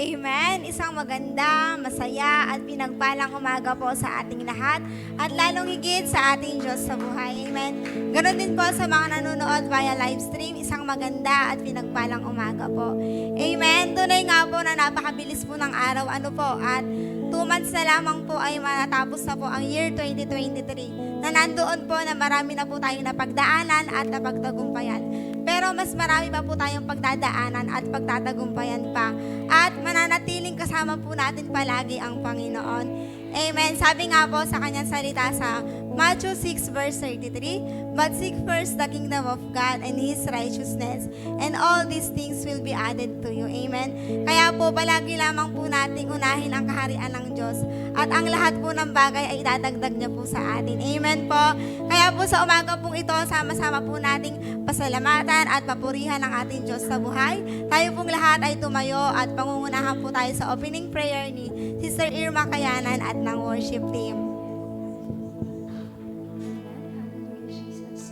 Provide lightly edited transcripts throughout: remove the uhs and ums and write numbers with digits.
Amen. Isang maganda, masaya at pinagpalang umaga po sa ating lahat at lalong higit sa ating Diyos sa buhay. Amen. Ganon din po sa mga nanonood via live stream, isang maganda at pinagpalang umaga po. Amen. Tunay nga po na napakabilis po ng araw. Ano po? At 2 months na lamang po ay matatapos na po ang year 2023 na nandoon po na marami na po tayong napagdaanan at napagtagumpayan. Pero mas marami pa po tayong pagdadaanan at pagtatagumpayan pa. At mananatiling kasama po natin palagi ang Panginoon. Amen. Sabi nga po sa kanyang salita sa Matthew 6 verse 33, "But seek first the kingdom of God and His righteousness, and all these things will be added to you." Amen. Kaya po palagi lamang po nating unahin ang kaharian ng Diyos at ang lahat po ng bagay ay idadagdag niya po sa atin. Amen po. Kaya po sa umaga pong ito, sama-sama po nating pasalamatan at papurihan ang ating Diyos sa buhay. Tayo pong lahat ay tumayo at pangungunahan po tayo sa opening prayer ni Sister Irma Kayanan at ng worship team. Hallelujah, Jesus.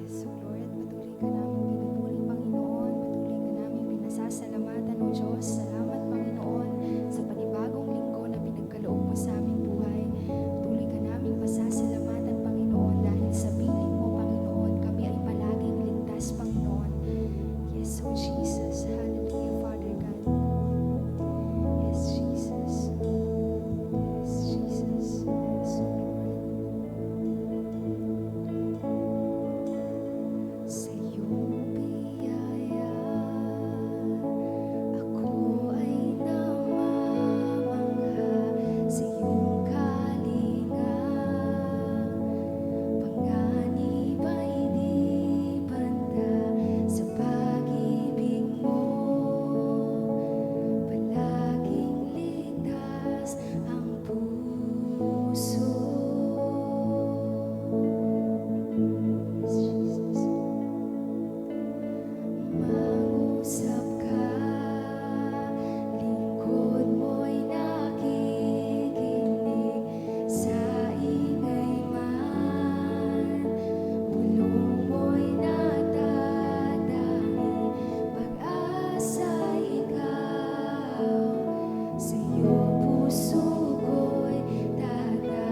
Yes, so Lord, patuloy ka namin pinupuri, Panginoon. Patuloy ka namin pinasasalamatan, O Diyos. Salamat, Panginoon, sa panibagong linggo na pinagkaloob mo sa aming buhay. Patuloy ka namin pasasalamatan, Panginoon, dahil sa piling mo, Panginoon, kami ay palaging ligtas, Panginoon. Yes, O Jesus. Hallelujah, Father God. Yes, Jesus. Yes, Jesus. Yes, Lord. Sa iyong biyaya, ako ay namamangha. Sa iyong kalinga, panganib ay di banda. Sa pag-ibig mo, palaging ligtas ang puso. Jesus. Mangusap ka, lingkod mo'y nakikinig. Sa ingay man, bulong mo'y natatangi. Pag-asa ikaw, sa iyo puso ko'y dadaan.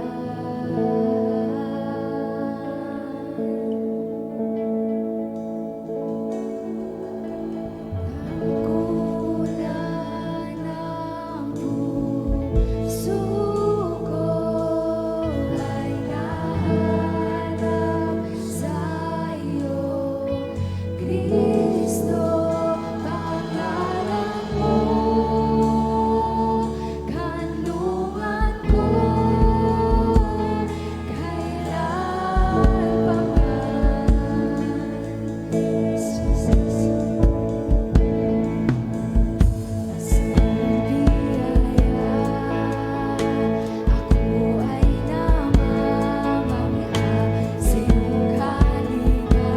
Tangkulan ng puso ko ay nahanap sa iyo, Kristo, pangalan mo, kanlungan ko, kailanman. Jesus. Sa biyaya, ako ay namamangha. Sa iyong kalinga,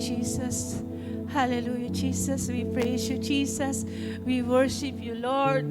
Jesus. Hallelujah, Jesus. We praise you, Jesus. We worship you, Lord.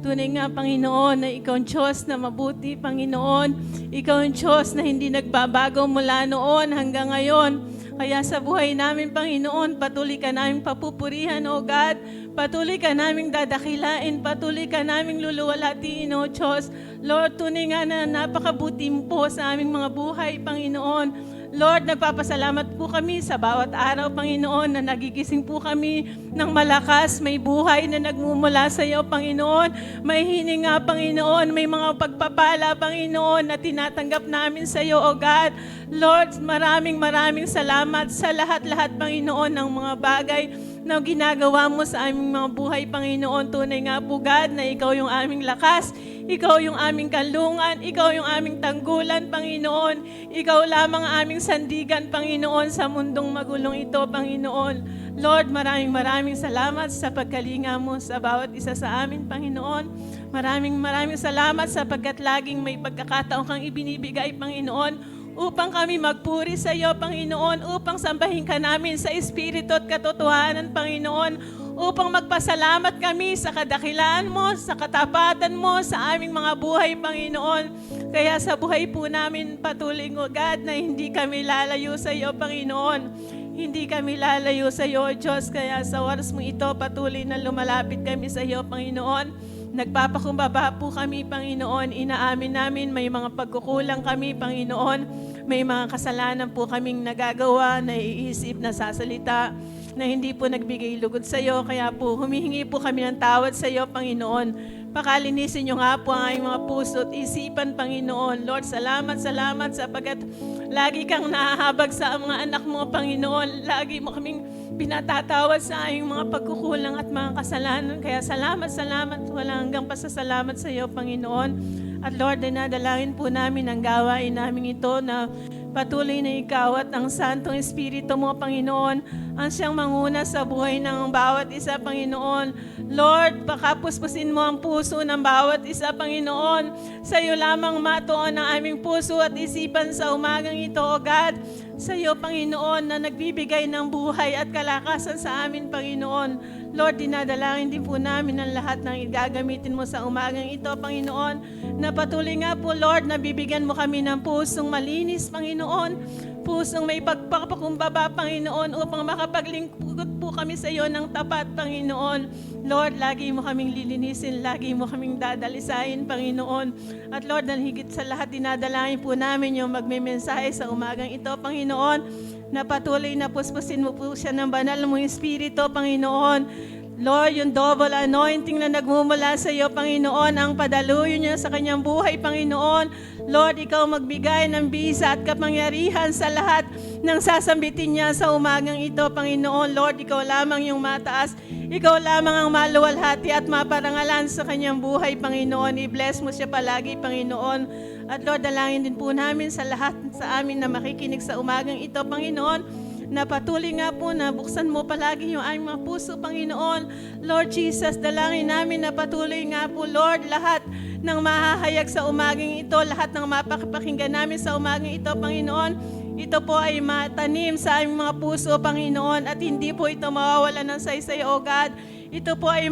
Tunay nga, Panginoon, na ikaw ang Diyos na mabuti, Panginoon. Ikaw ang Diyos na hindi nagbabago mula noon hanggang ngayon. Kaya sa buhay namin, Panginoon, patuloy ka namin papupurihan, O God. Patuloy ka namin dadakilain. Patuloy ka namin luluwalatiin, O Diyos. Lord, tunay nga na napakabuti mo po sa aming mga buhay, Panginoon. Lord, nagpapasalamat po kami sa bawat araw, Panginoon, na nagigising po kami ng malakas, may buhay na nagmumula sa iyo, Panginoon. May hininga, Panginoon, may mga pagpapala, Panginoon, na tinatanggap namin sa iyo, O God. Lord, maraming salamat sa lahat-lahat, Panginoon, ng mga bagay na ginagawa mo sa aming mga buhay, Panginoon. Tunay nga po, God, na ikaw yung aming lakas, ikaw yung aming kanlungan, ikaw yung aming tanggulan, Panginoon. Ikaw lamang ang aming sandigan, Panginoon, sa mundong magulong ito, Panginoon. Lord, maraming salamat sa pagkalinga mo sa bawat isa sa amin, Panginoon. Maraming salamat sapagkat laging may pagkakataon kang ibinibigay, Panginoon, upang kami magpuri sa iyo, Panginoon, upang sambahin ka namin sa Espiritu at katotohanan, Panginoon, upang magpasalamat kami sa kadakilaan mo, sa katapatan mo, sa aming mga buhay, Panginoon. Kaya sa buhay po namin patuloy, O God, na hindi kami lalayo sa iyo, Panginoon. Hindi kami lalayo sa iyo, O Diyos. Kaya sa oras mo ito, patuloy na lumalapit kami sa iyo, Panginoon. Nagpapakumbaba po kami, Panginoon. Inaamin namin may mga pagkukulang kami, Panginoon. May mga kasalanan po kaming nagagawa, naiisip, nasasalita, na hindi po nagbigay lugod sa iyo. Kaya po humihingi po kami ng tawad sa iyo, Panginoon. Pakalinisin niyo nga po ang aming mga puso at isipan, Panginoon. Lord, salamat sapagkat lagi kang nahahabag sa mga anak mo, Panginoon. Lagi mo kaming pinatatawad sa aming mga pagkukulang at mga kasalanan. Kaya salamat. Walang hanggang pasasalamat sa iyo, Panginoon. At Lord, dinadalangin po namin ang gawain namin ito na patuloy na ikaw at ang Santong Espiritu mo, Panginoon, ang siyang manguna sa buhay ng bawat isa, Panginoon. Lord, pakapuspusin mo ang puso ng bawat isa, Panginoon. Sa iyo lamang matuon ang aming puso at isipan sa umagang ito, O God. Sa iyo, Panginoon, na nagbibigay ng buhay at kalakasan sa amin, Panginoon. Lord, dinadalangin din po namin ang lahat ng gagamitin mo sa umagang ito, Panginoon. Na patuloy nga po, Lord, na bibigyan mo kami ng pusong malinis, Panginoon. Pusong may pagpapakumbaba, Panginoon, upang makapaglingkod po kami sa iyo ng tapat, Panginoon. Lord, lagi mo kaming lilinisin, lagi mo kaming dadalisain, Panginoon. At Lord, higit sa lahat, dinadalangin po namin yung magmemensahe sa umagang ito, Panginoon, na patuloy na puspusin mo po siya ng banal mong Espiritu, Panginoon. Lord, yung double anointing na nagmumula sa iyo, Panginoon, ang padaluyo niya sa kanyang buhay, Panginoon. Lord, ikaw magbigay ng bisa at kapangyarihan sa lahat ng sasambitin niya sa umagang ito, Panginoon. Lord, ikaw lamang yung mataas. Ikaw lamang ang maluwalhati at maparangalan sa kanyang buhay, Panginoon. I-bless mo siya palagi, Panginoon. At Lord, dalangin din po namin sa lahat sa amin na makikinig sa umagang ito, Panginoon, na patuloy nga po na buksan mo palagi yung aming mga puso, Panginoon. Lord Jesus, dalangin namin na patuloy nga po, Lord, lahat ng mahahayag sa umagang ito, lahat ng mapakipakinggan namin sa umagang ito, Panginoon, ito po ay matanim sa aming mga puso, Panginoon, at hindi po ito mawawala ng saysay, O God. Ito po ay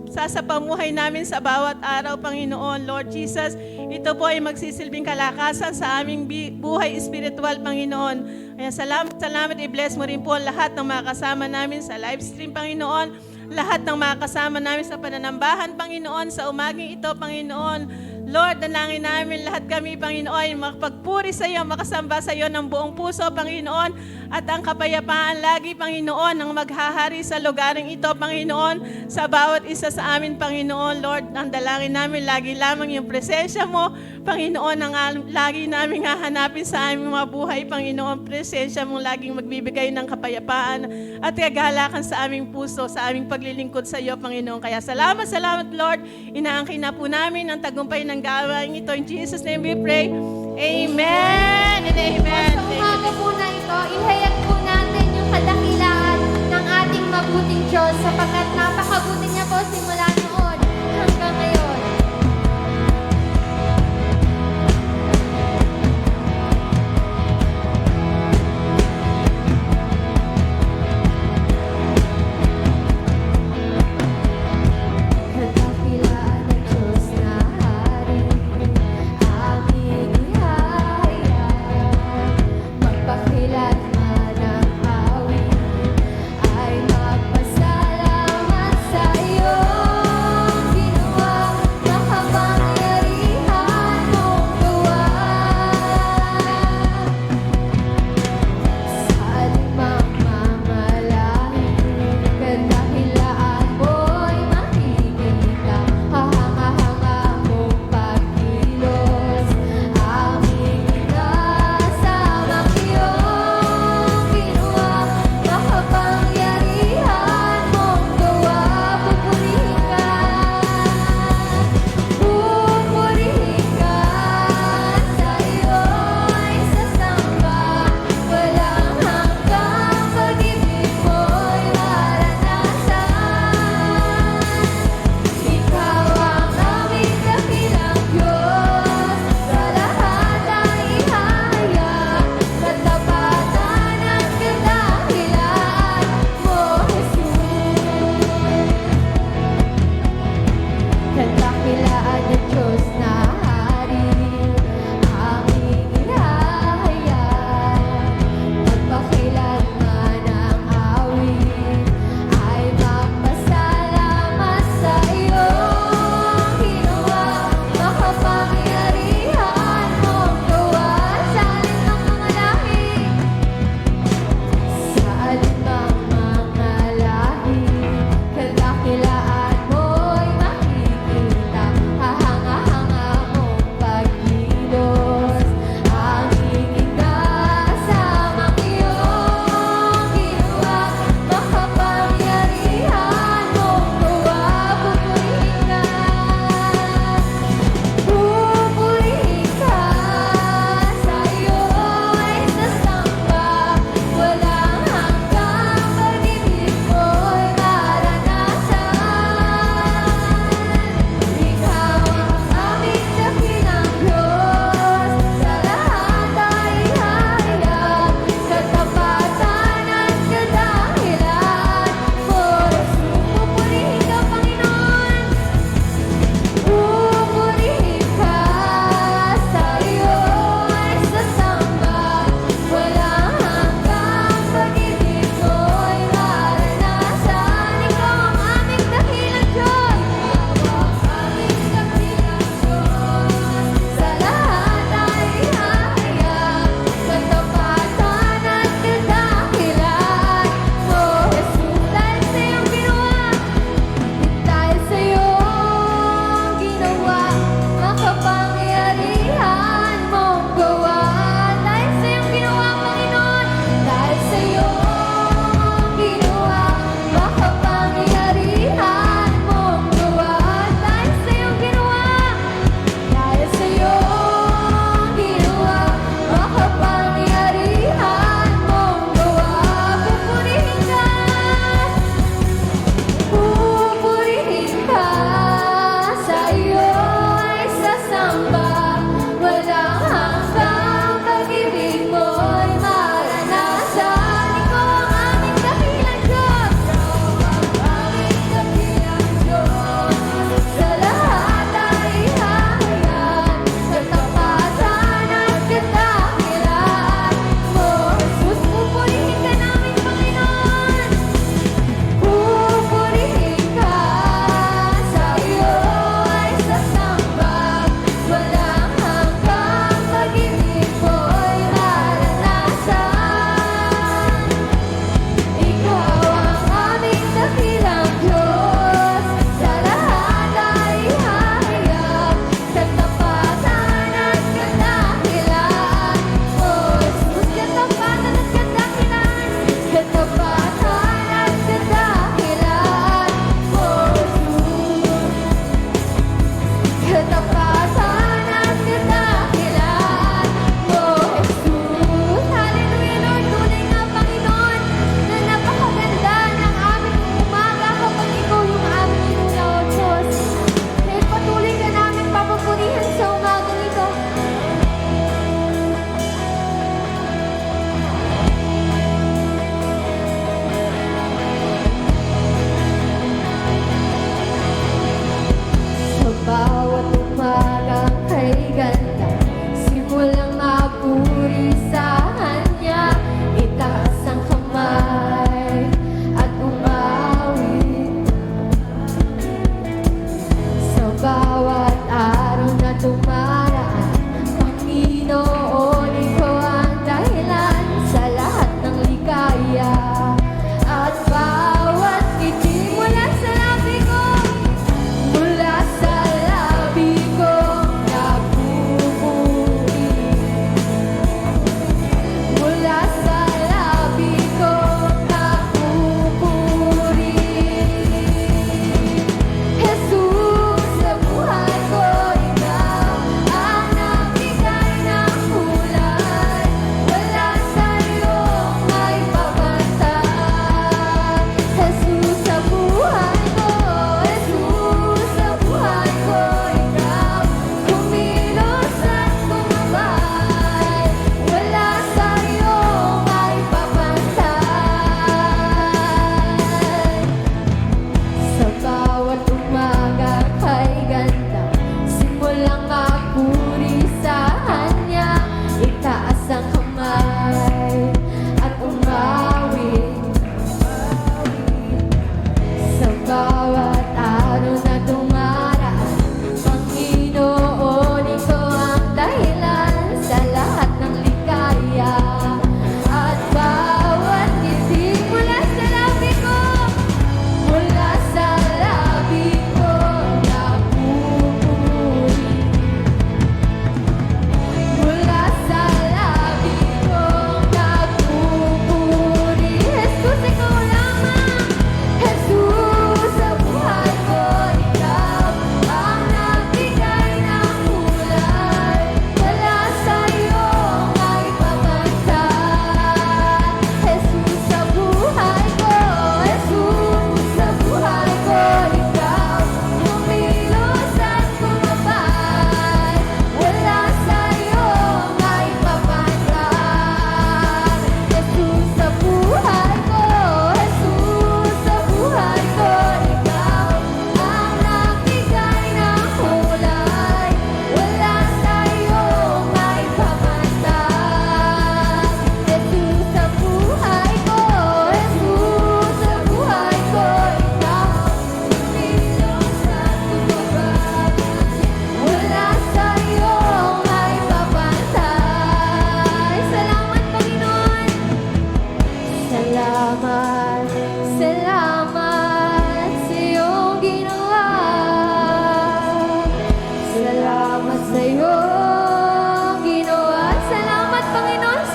sasapamuhay namin sa bawat araw, Panginoon. Lord Jesus, ito po ay magsisilbing kalakasan sa aming buhay espiritual, Panginoon. Kaya salamat, i-bless mo rin po lahat ng mga kasama namin sa live stream, Panginoon. Lahat ng mga kasama namin sa pananambahan, Panginoon, sa umagang ito, Panginoon. Lord, dalangin namin lahat kami, Panginoon, makapagpuri sa iyo, makasamba sa iyo ng buong puso, Panginoon, at ang kapayapaan lagi, Panginoon, ang maghahari sa lugaring ito, Panginoon, sa bawat isa sa amin, Panginoon. Lord, ang dalangin namin lagi lamang yung presensya mo, Panginoon, ang lagi namin hahanapin sa aming mga buhay, Panginoon. Presensya mong laging magbibigay ng kapayapaan at kagalakan sa aming puso, sa aming paglilingkod sa iyo, Panginoon. Kaya salamat, Lord. Inaangkin na po namin ang tagumpay ng gawain ito. In Jesus' name we pray. Amen and amen. Sa umaga po na ito, ihayag po natin yung kadakilaan ng ating mabuting Diyos sapagkat napakabuti niya po simula noon hanggang ngayon.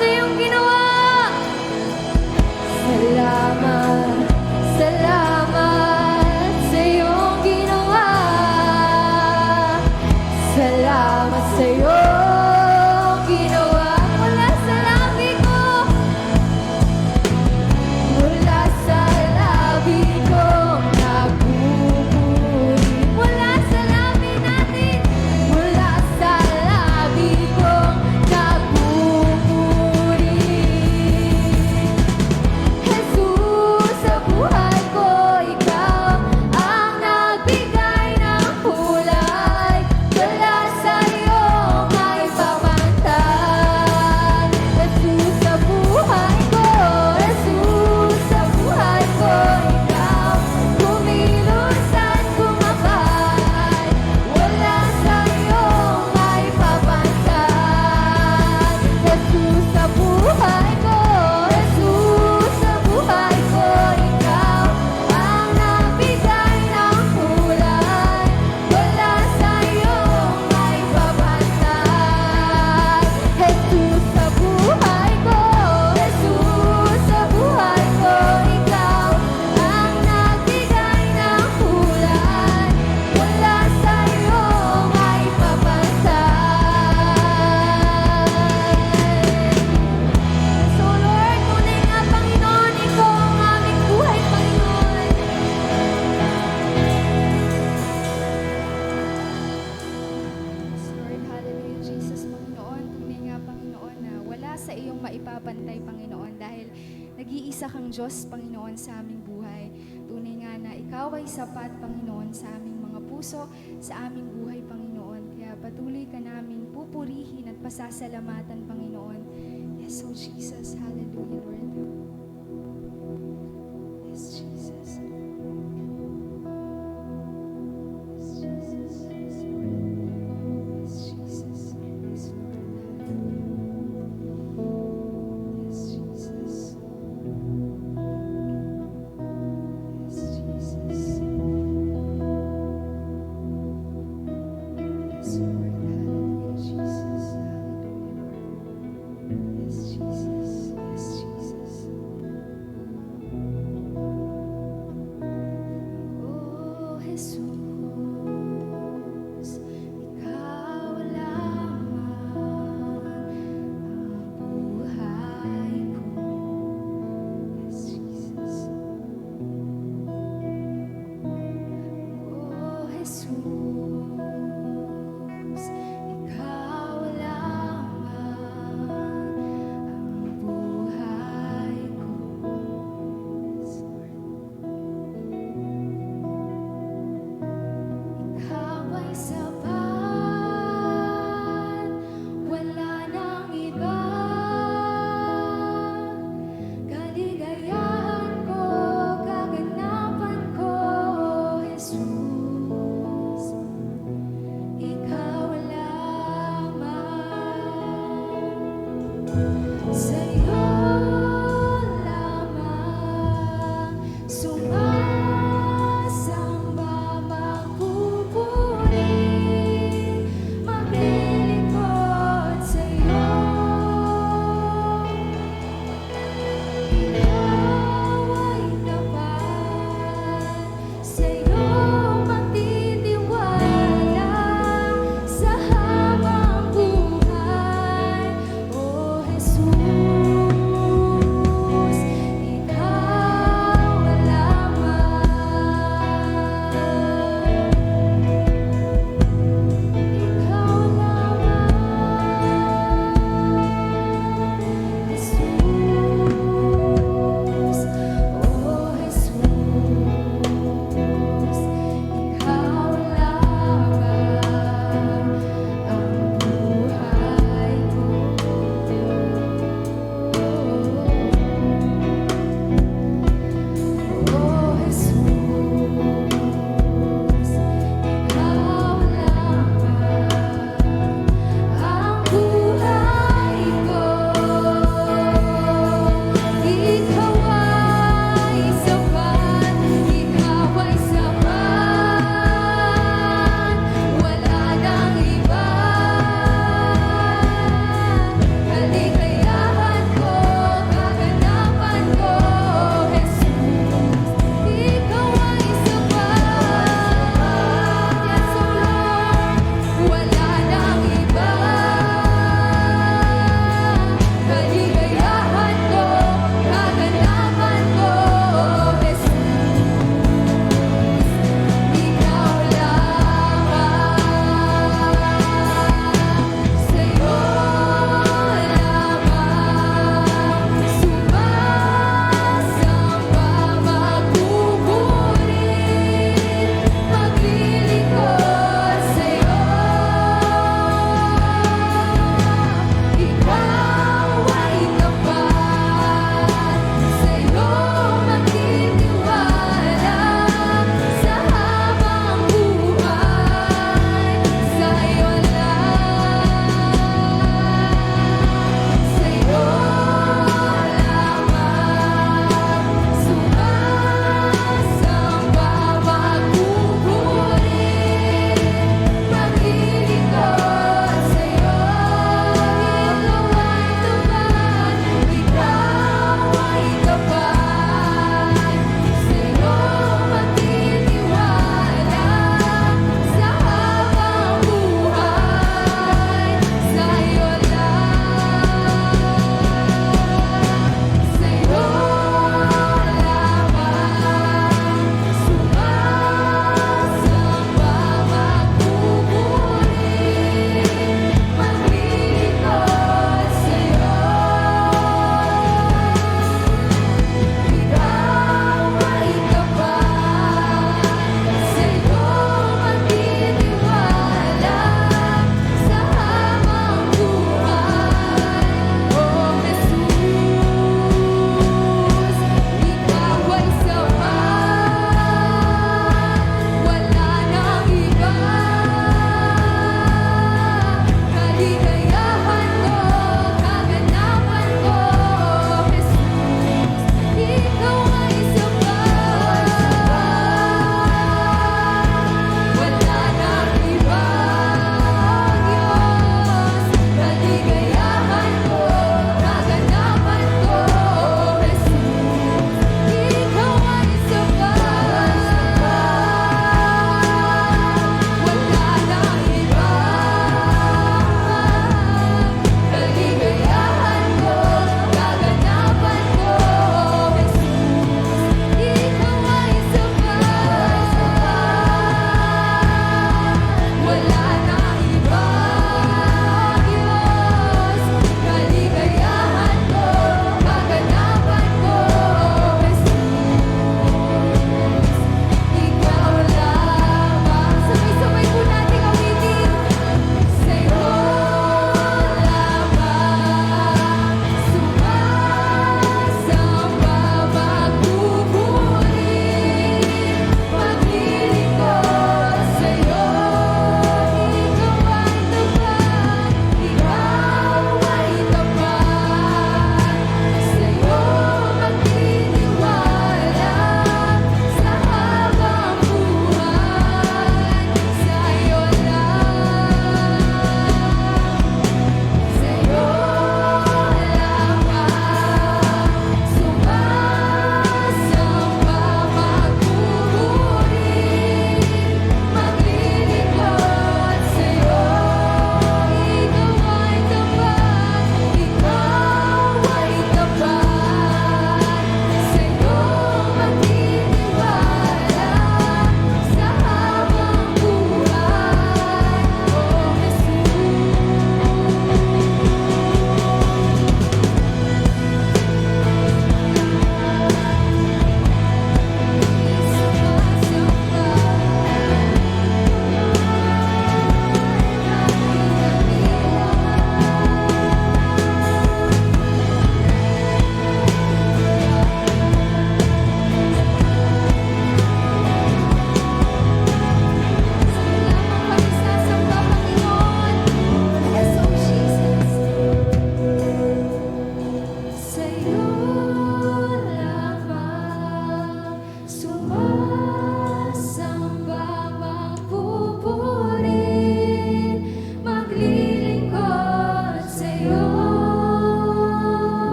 sa iyong ginawa. Salamat, salamat sa iyong ginawa. Salamat sa iyong ginawa. Mula sa labi ko, mula sa labi ko, nagpupuri. Mula sa labi natin, mula sa labi ko, nagpupuri. Jesus, sa buhay ko, ikaw ang nagbigay ng kulay. Wala sa iyo may pamantay. Jesus, sa buhay ko, Jesus, sa buhay ko, ikaw kumilos at kumakay. Wala sa iyo may pamantay. Jesus, sa buhay ko, Jesus, sa buhay ko, ikaw ang nagbigay ng kulay. Wala sa iyo may pamantay. Jesus, sa buhay ko, Jesus, sa buhay ko, ikaw ang nagbigay ng kulay. Wala sa iyo may pamantay. So Lord, tunay nga Panginoon, ikaw ang aming buhay, Panginoon. Yes, Lord, hallelujah, Jesus, Panginoon. Tunay nga, Panginoon, na wala sa iyong maipapantay, Panginoon, dahil nag-iisa kang Diyos, Panginoon, sa aming buhay. Tunay nga na ikaw ay sapat, Panginoon, sa aming mga puso, sa aming buhay, Panginoon. Kaya patuloy ka namin pupurihin at pasasalamatan, Panginoon. Yes, oh Jesus, hallelujah, Lord. Yes, Jesus. Yes, Jesus. Yes, Lord. Yes, Jesus. Yes, Lord. Yes, Jesus. Yes, Jesus. Yes, Lord. Hallelujah, Jesus. Hallelujah, Lord. Yes, Jesus. Yes, Jesus.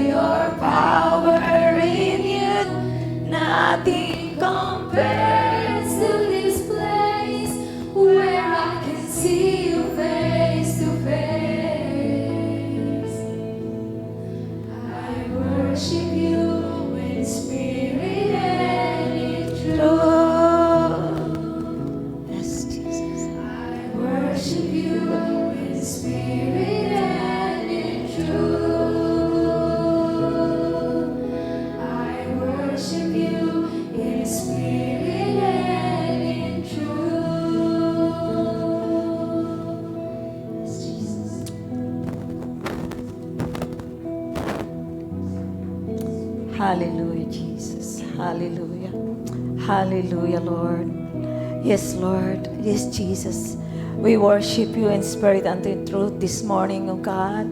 your power renewed. Nothing compares to this place where I can see you face to face. I worship you in spirit and in truth. Yes, Jesus. I worship you in spirit and in truth. I worship you in spirit and in truth. Yes, Jesus. Hallelujah, Jesus. Hallelujah. Hallelujah, Lord. Yes, Lord. Yes, Jesus. We worship you in spirit and in truth this morning, O God.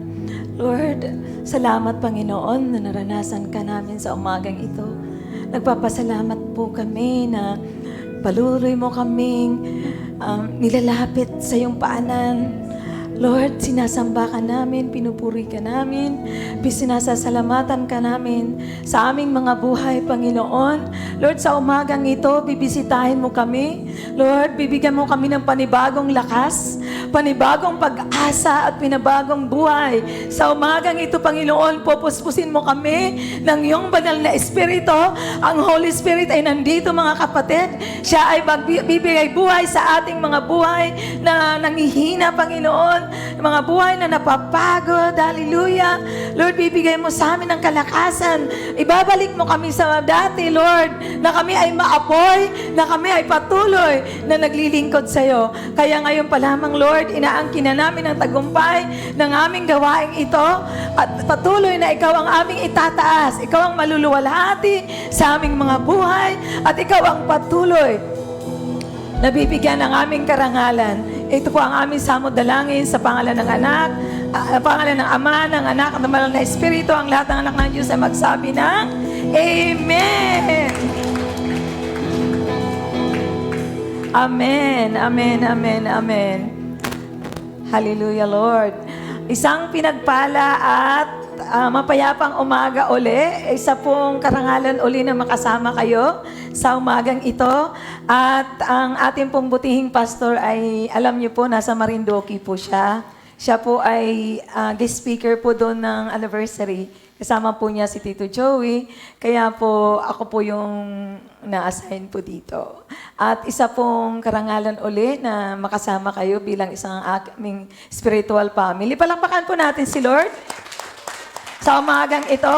Lord, salamat, Panginoon, na naranasan ka namin sa umagang ito. Nagpapasalamat po kami na paluloy mo kaming nilalapit sa iyong paanan. Lord, sinasamba ka namin, pinupuri ka namin, sinasasalamatan ka namin sa aming mga buhay, Panginoon. Lord, sa umagang ito, bibisitahin mo kami. Lord, bibigyan mo kami ng panibagong lakas, panibagong pag-asa at pinabagong buhay. Sa umagang ito, Panginoon, pupuspusin mo kami ng iyong banal na Espiritu. Ang Holy Spirit ay nandito, mga kapatid. Siya ay bibigay buhay sa ating mga buhay na nangihina, Panginoon. Mga buhay na napapagod. Hallelujah. Lord, bibigay mo sa amin ng kalakasan. Ibabalik mo kami sa dati, Lord, na kami ay maapoy, na kami ay patuloy na naglilingkod sa iyo. Kaya ngayon pa lamang, Lord, inaangkin na namin ang tagumpay ng aming gawaing ito at patuloy na ikaw ang aming itataas. Ikaw ang maluluwalhati sa aming mga buhay at ikaw ang patuloy na bibigyan ng aming karangalan. Ito po ang aming samod-dalangin sa pangalan ng anak, pangalan ng Ama, ng Anak, at ng Banal na Espiritu. Ang lahat ng anak ng Diyos ay magsabi ng Amen! Amen, amen, amen, amen. Hallelujah, Lord. Isang pinagpala at mapayapang umaga uli. Isa pong karangalan uli na makasama kayo sa umagang ito. At ang ating pong butihing pastor ay, alam niyo po, nasa Marinduque po siya. Siya po ay guest speaker po doon ng anniversary. Kasama po niya si Tito Joey. Kaya po, ako po yung na-assign po dito. At isa pong karangalan uli na makasama kayo bilang isang aming spiritual family. Palakpakan po natin si Lord. Sa umagang ito,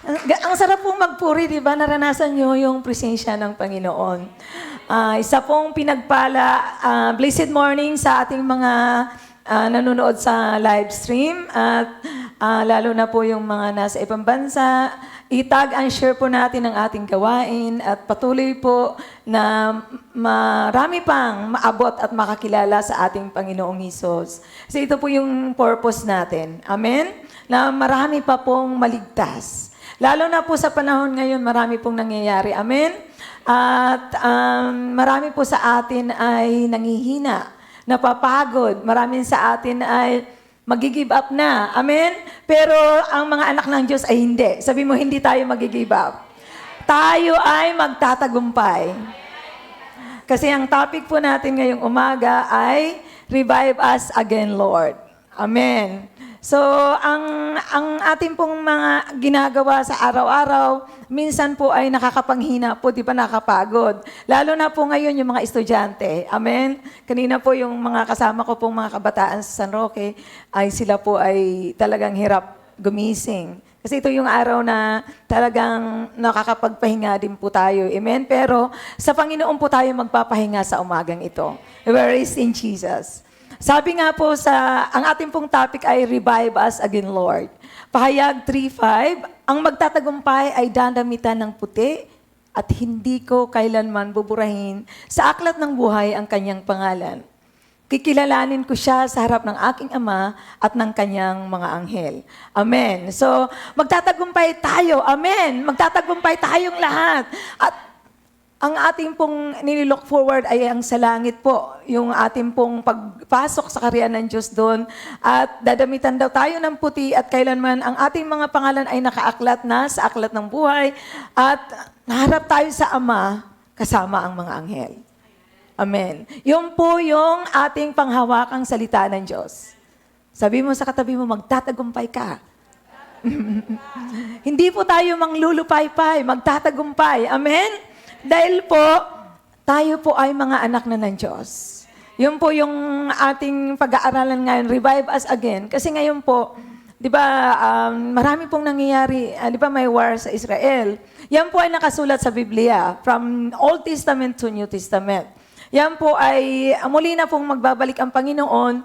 ang sarap pong magpuri, di ba? Naranasan nyo yung presensya ng Panginoon. Isa pong pinagpala, blessed morning sa ating mga nanonood sa live stream at lalo na po yung mga nasa ibang bansa. Itag and share po natin ang ating gawain at patuloy po na marami pang maabot at makakilala sa ating Panginoong Hesus. Kasi ito po yung purpose natin. Amen? Na marami pa pong maligtas. Lalo na po sa panahon ngayon, marami pong nangyayari. Amen? At marami po sa atin ay nangihina, napapagod. Marami sa atin ay mag-give up na. Amen? Pero ang mga anak ng Diyos ay hindi. Sabi mo, hindi tayo mag-give up. Tayo ay magtatagumpay. Kasi ang topic po natin ngayong umaga ay Revive Us Again, Lord. Amen. So, ang ating pong mga ginagawa sa araw-araw, minsan po ay nakakapanghina po, di ba nakakapagod. Lalo na po ngayon yung mga estudyante. Amen? Kanina po yung mga kasama ko pong mga kabataan sa San Roque, ay sila po ay talagang hirap gumising. Kasi ito yung araw na talagang nakakapagpahinga din po tayo. Amen? Pero sa Panginoon po tayo magpapahinga sa umagang ito. Where is in Jesus? Sabi nga po ang ating pong topic ay Revive Us Again, Lord. Pahayag 3:5, ang magtatagumpay ay dandamitan ng puti at hindi ko kailanman buburahin sa aklat ng buhay ang kanyang pangalan. Kikilalanin ko siya sa harap ng aking Ama at ng kanyang mga anghel. Amen. So, magtatagumpay tayo. Amen. Magtatagumpay tayong lahat. At ang ating pong nililook forward ay ang sa langit po, yung ating pong pagpasok sa kaharian ng Diyos doon. At dadamitan daw tayo ng puti at kailanman ang ating mga pangalan ay nakaaklat na sa aklat ng buhay at naharap tayo sa Ama kasama ang mga anghel. Amen. Yun po yung ating panghawakang salita ng Diyos. Sabi mo sa katabi mo, magtatagumpay ka. Hindi po tayo manglulupay-pay, magtatagumpay. Amen? Dahil po, tayo po ay mga anak na ng Diyos. Yun po yung ating pag-aaralan ngayon, revive us again. Kasi ngayon po, di ba, marami pong nangyayari, di ba may war sa Israel. Yan po ay nakasulat sa Biblia, from Old Testament to New Testament. Yan po ay, muli na pong magbabalik ang Panginoon.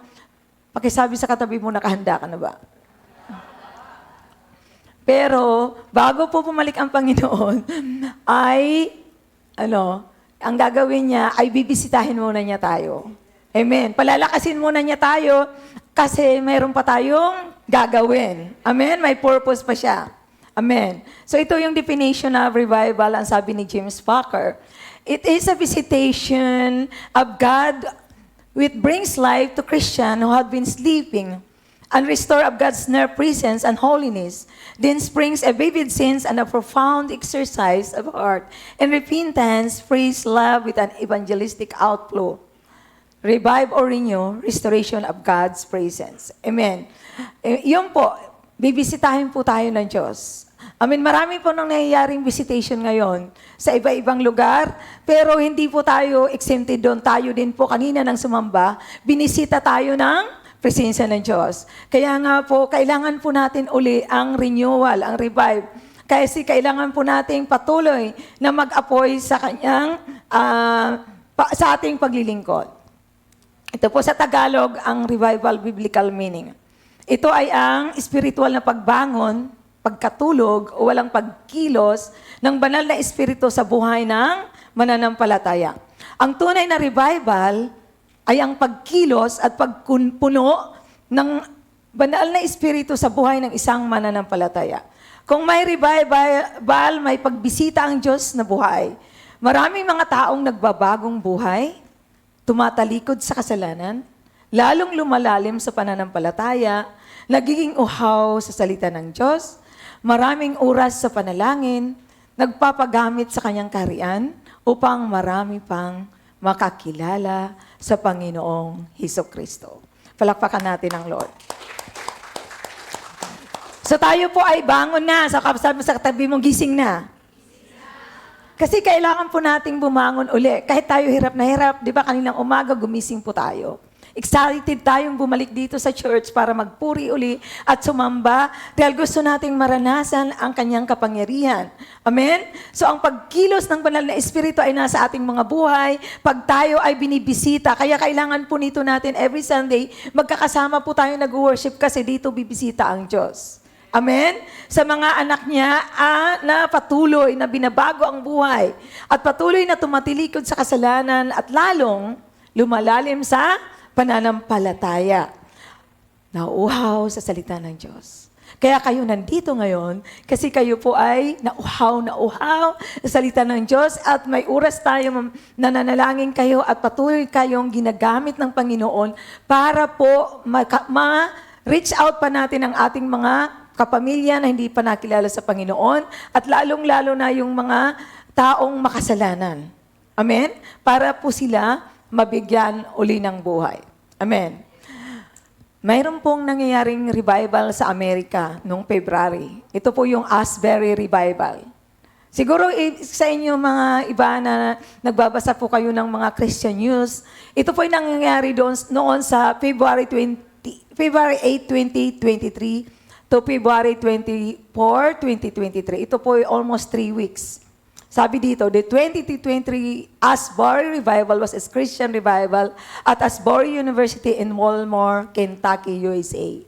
Pakisabi sa katabi mo, nakahanda ka na ba? Pero, bago po bumalik ang Panginoon, ay, ang gagawin niya ay bibisitahin muna niya tayo. Amen. Palalakasin muna niya tayo kasi mayroon pa tayong gagawin. Amen. May purpose pa siya. Amen. So ito yung definition of revival, ang sabi ni James Packer. It is a visitation of God which brings life to Christians who have been sleeping and restore of God's near presence and holiness, then springs a vivid sense and a profound exercise of heart and repentance, praise, love with an evangelistic outflow. Revive or renew, restoration of God's presence. Amen. Yun po, bibisitahin po tayo ng Diyos. Amen. Marami po nang nangyayaring visitation ngayon sa iba-ibang lugar, pero hindi po tayo exempted doon. Tayo din po kanina nang sumamba, binisita tayo ng presensya ng Diyos. Kaya nga po, kailangan po natin uli ang renewal, ang revive. Kasi kailangan po nating patuloy na mag-apoy sa kanyang, sa ating paglilingkod. Ito po sa Tagalog, ang revival biblical meaning. Ito ay ang spiritual na pagbangon, pagkatulog o walang pagkilos ng banal na espiritu sa buhay ng mananampalataya. Ang tunay na revival ay ang pagkilos at pagpuno ng banal na espiritu sa buhay ng isang mananampalataya. Kung may revival, may pagbisita ang Diyos na buhay. Maraming mga taong nagbabagong buhay, tumatalikod sa kasalanan, lalong lumalalim sa pananampalataya, nagiging uhaw sa salita ng Diyos, maraming oras sa panalangin, nagpapagamit sa kanyang kaharian upang marami pang makakilala sa Panginoong Hesukristo. Palakpakan natin ang Lord. So tayo po ay bangon na. Sabi sa katabi mong gising na. Kasi kailangan po nating bumangon uli. Kahit tayo hirap na hirap, di ba kaninang umaga gumising po tayo. Excited tayong bumalik dito sa church para magpuri uli at sumamba dahil gusto nating maranasan ang kanyang kapangyarihan. Amen? So ang pagkilos ng banal na espiritu ay nasa ating mga buhay pag tayo ay binibisita. Kaya kailangan po nito natin every Sunday, magkakasama po tayo nag-worship kasi dito bibisita ang Diyos. Amen? Sa mga anak niya na patuloy na binabago ang buhay at patuloy na tumatilikod sa kasalanan at lalong lumalalim sa pananampalataya. Nauuhaw sa salita ng Diyos. Kaya kayo nandito ngayon kasi kayo po ay nauuhaw sa salita ng Diyos at may oras tayo nananalangin kayo at patuloy kayong ginagamit ng Panginoon para po ma-reach out pa natin ang ating mga kapamilya na hindi pa nakilala sa Panginoon at lalong-lalo na yung mga taong makasalanan. Amen? Para po sila mabigyan uli ng buhay. Amen. Mayroon pong nangyayaring revival sa Amerika noong February. Ito po yung Asbury Revival. Siguro sa inyo mga iba na nagbabasa po kayo ng mga Christian news, ito po yung nangyayari noon sa February 8, 2023 to February 24, 2023. Ito po ay almost 3 weeks. Sabi dito, the 2023 Asbury Revival was a Christian revival at Asbury University in Walmore, Kentucky, USA.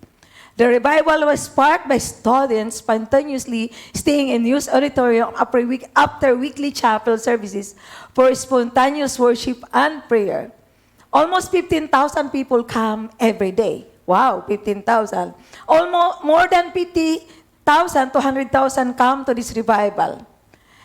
The revival was sparked by students spontaneously staying in youth auditorium after weekly chapel services for spontaneous worship and prayer. Almost 15,000 people come every day. Wow, 15,000. Almost more than 50,000 to 100,000 come to this revival.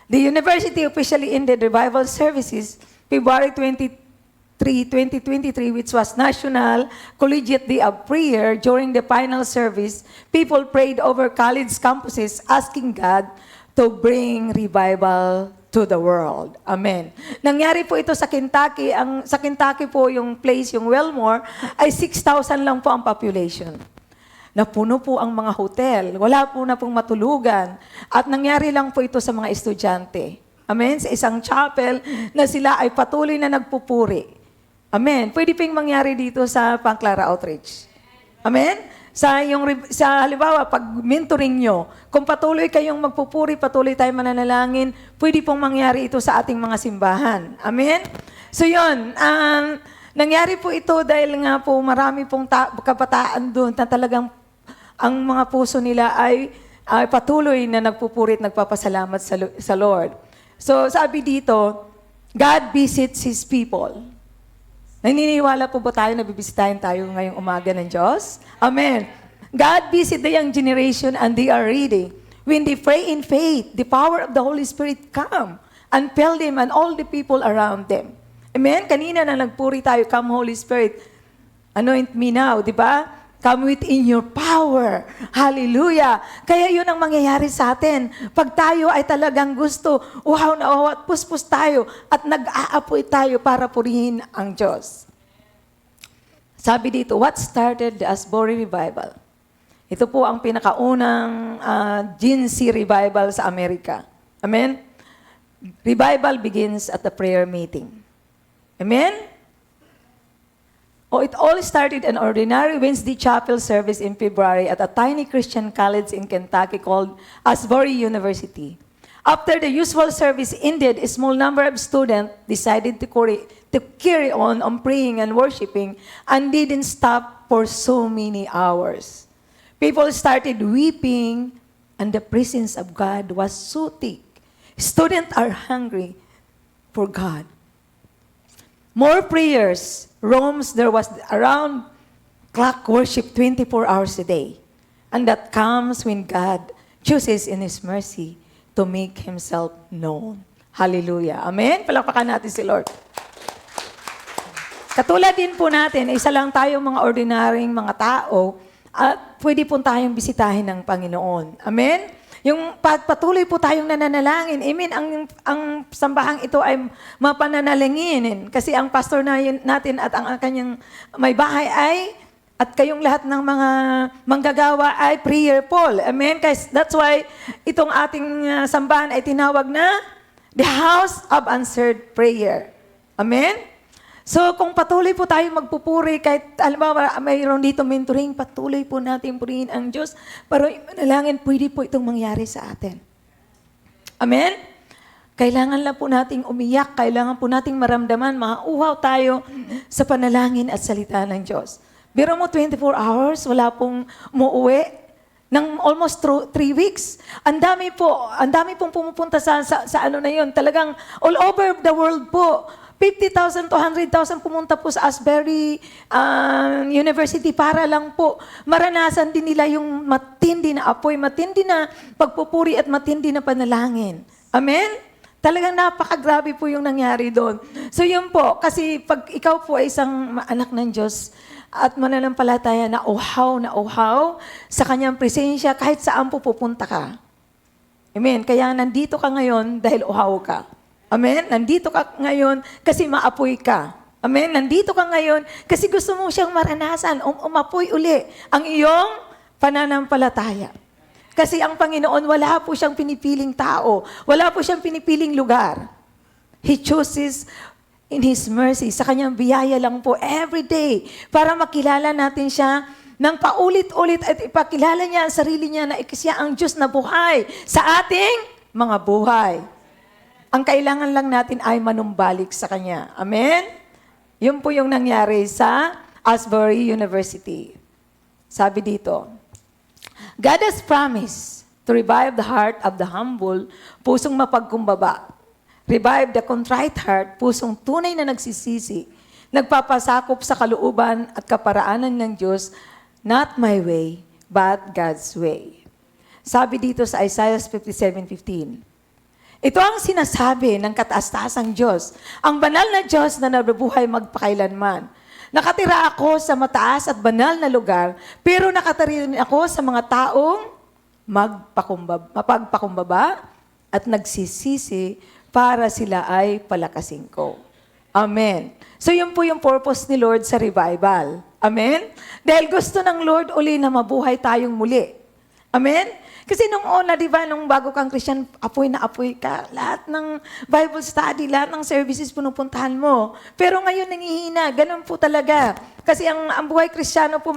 The university officially ended revival services February 2023, which was National Collegiate Day of Prayer. During the final service, people prayed over college campuses asking God to bring revival to the world. Amen. Nangyari po ito sa Kentucky. Sa Kentucky po yung place, yung Wellmore, ay 6,000 lang po ang population. Napuno po ang mga hotel. Wala po na pong matulugan. At nangyari lang po ito sa mga estudyante. Amen? Sa isang chapel na sila ay patuloy na nagpupuri. Amen? Pwede pong mangyari dito sa Pangclara Outreach. Amen? Sa halimbawa, pag mentoring nyo, kung patuloy kayong magpupuri, patuloy tayong mananalangin, pwede pong mangyari ito sa ating mga simbahan. Amen? So yun, nangyari po ito dahil nga po marami pong kabataan doon na talagang ang mga puso nila ay patuloy na nagpupuri at nagpapasalamat sa Lord. So sabi dito, God visits His people. Naniniwala po ba tayo na bibisitahin tayo ngayong umaga ng Diyos? Amen. God visit the young generation and they are ready. When they pray in faith, the power of the Holy Spirit come and fill them and all the people around them. Amen? Kanina na nagpuri tayo, come Holy Spirit, anoint me now, di ba? Come within your power. Hallelujah. Kaya yun ang mangyayari sa atin. Pag tayo ay talagang gusto, uhaw na uhaw at puspos tayo at nag-aapoy tayo para purihin ang Diyos. Sabi dito, what started the Asbury Revival? Ito po ang pinakaunang GNC revival sa Amerika. Amen? Revival begins at the prayer meeting. Amen? It all started an ordinary Wednesday chapel service in February at a tiny Christian college in Kentucky called Asbury University. After the usual service ended, a small number of students decided to carry on praying and worshiping and didn't stop for so many hours. People started weeping and the presence of God was so thick. Students are hungry for God. More prayers. There was around clock worship 24 hours a day. And that comes when God chooses in His mercy to make Himself known. Hallelujah. Amen? Palakpakan natin si Lord. Katulad din po natin, isa lang tayong mga ordinaryong mga tao at pwede po tayong bisitahin ng Panginoon. Amen? Yung patuloy po tayong nananalangin. Amen. Ang sambahang ito ay mapananalanginin. Kasi ang pastor natin at ang kanyang may bahay ay, at kayong lahat ng mga manggagawa ay prayerful. Amen. Kasi that's why itong ating sambahan ay tinawag na the house of answered prayer. Amen. So, kung patuloy po tayong magpupuri, kahit alam mayroon dito mentoring, patuloy po natin purihin ang Diyos. Pero manalangin, pwede po itong mangyari sa atin. Amen? Kailangan lang po nating umiyak, kailangan po nating maramdaman, mauhaw tayo sa panalangin at salita ng Diyos. Biro mo 24 hours, wala pong umuwi ng almost 3 weeks. Ang dami pong pumupunta sa ano na yun. Talagang all over the world po. 50,000 to 100,000 pumunta po sa Asbury University para lang po maranasan din nila yung matindi na apoy, matindi na pagpupuri at matindi na panalangin. Amen? Talagang napakagrabe po yung nangyari doon. So yun po, kasi pag ikaw po ay isang anak ng Diyos at mananampalataya na uhaw sa kanyang presensya kahit saan po pupunta ka. Amen? Kaya nandito ka ngayon dahil uhaw ka. Amen? Nandito ka ngayon kasi maapoy ka. Amen? Nandito ka ngayon kasi gusto mo siyang maranasan, umapoy uli ang iyong pananampalataya. Kasi ang Panginoon, wala po siyang pinipiling tao. Wala po siyang pinipiling lugar. He chooses in His mercy, sa kanyang biyaya lang po every day para makilala natin siya ng paulit-ulit at ipakilala niya ang sarili niya na siya ang Diyos na buhay sa ating mga buhay. Ang kailangan lang natin ay manumbalik sa Kanya. Amen? Yun po yung nangyari sa Asbury University. Sabi dito, God has promised to revive the heart of the humble, pusong mapagkumbaba. Revive the contrite heart, pusong tunay na nagsisisi, nagpapasakop sa kalooban at kaparaanan ng Diyos, not my way, but God's way. Sabi dito sa Isaiah 57:15, Ito ang sinasabi ng kataas-taasang Diyos, ang banal na Diyos na nabubuhay magpakailanman. Nakatira ako sa mataas at banal na lugar, pero nakatira rin ako sa mga taong mapagpakumbaba at nagsisisi para sila ay palakasin ko. Amen. So yun po yung purpose ni Lord sa revival. Amen? Dahil gusto ng Lord uli na mabuhay tayong muli. Amen? Kasi nung una, di ba, nung bago kang Christian, apoy na apoy ka. Lahat ng Bible study, lahat ng services pinupuntahan mo. Pero ngayon nangihina. Ganun po talaga. Kasi ang buhay Kristiyano po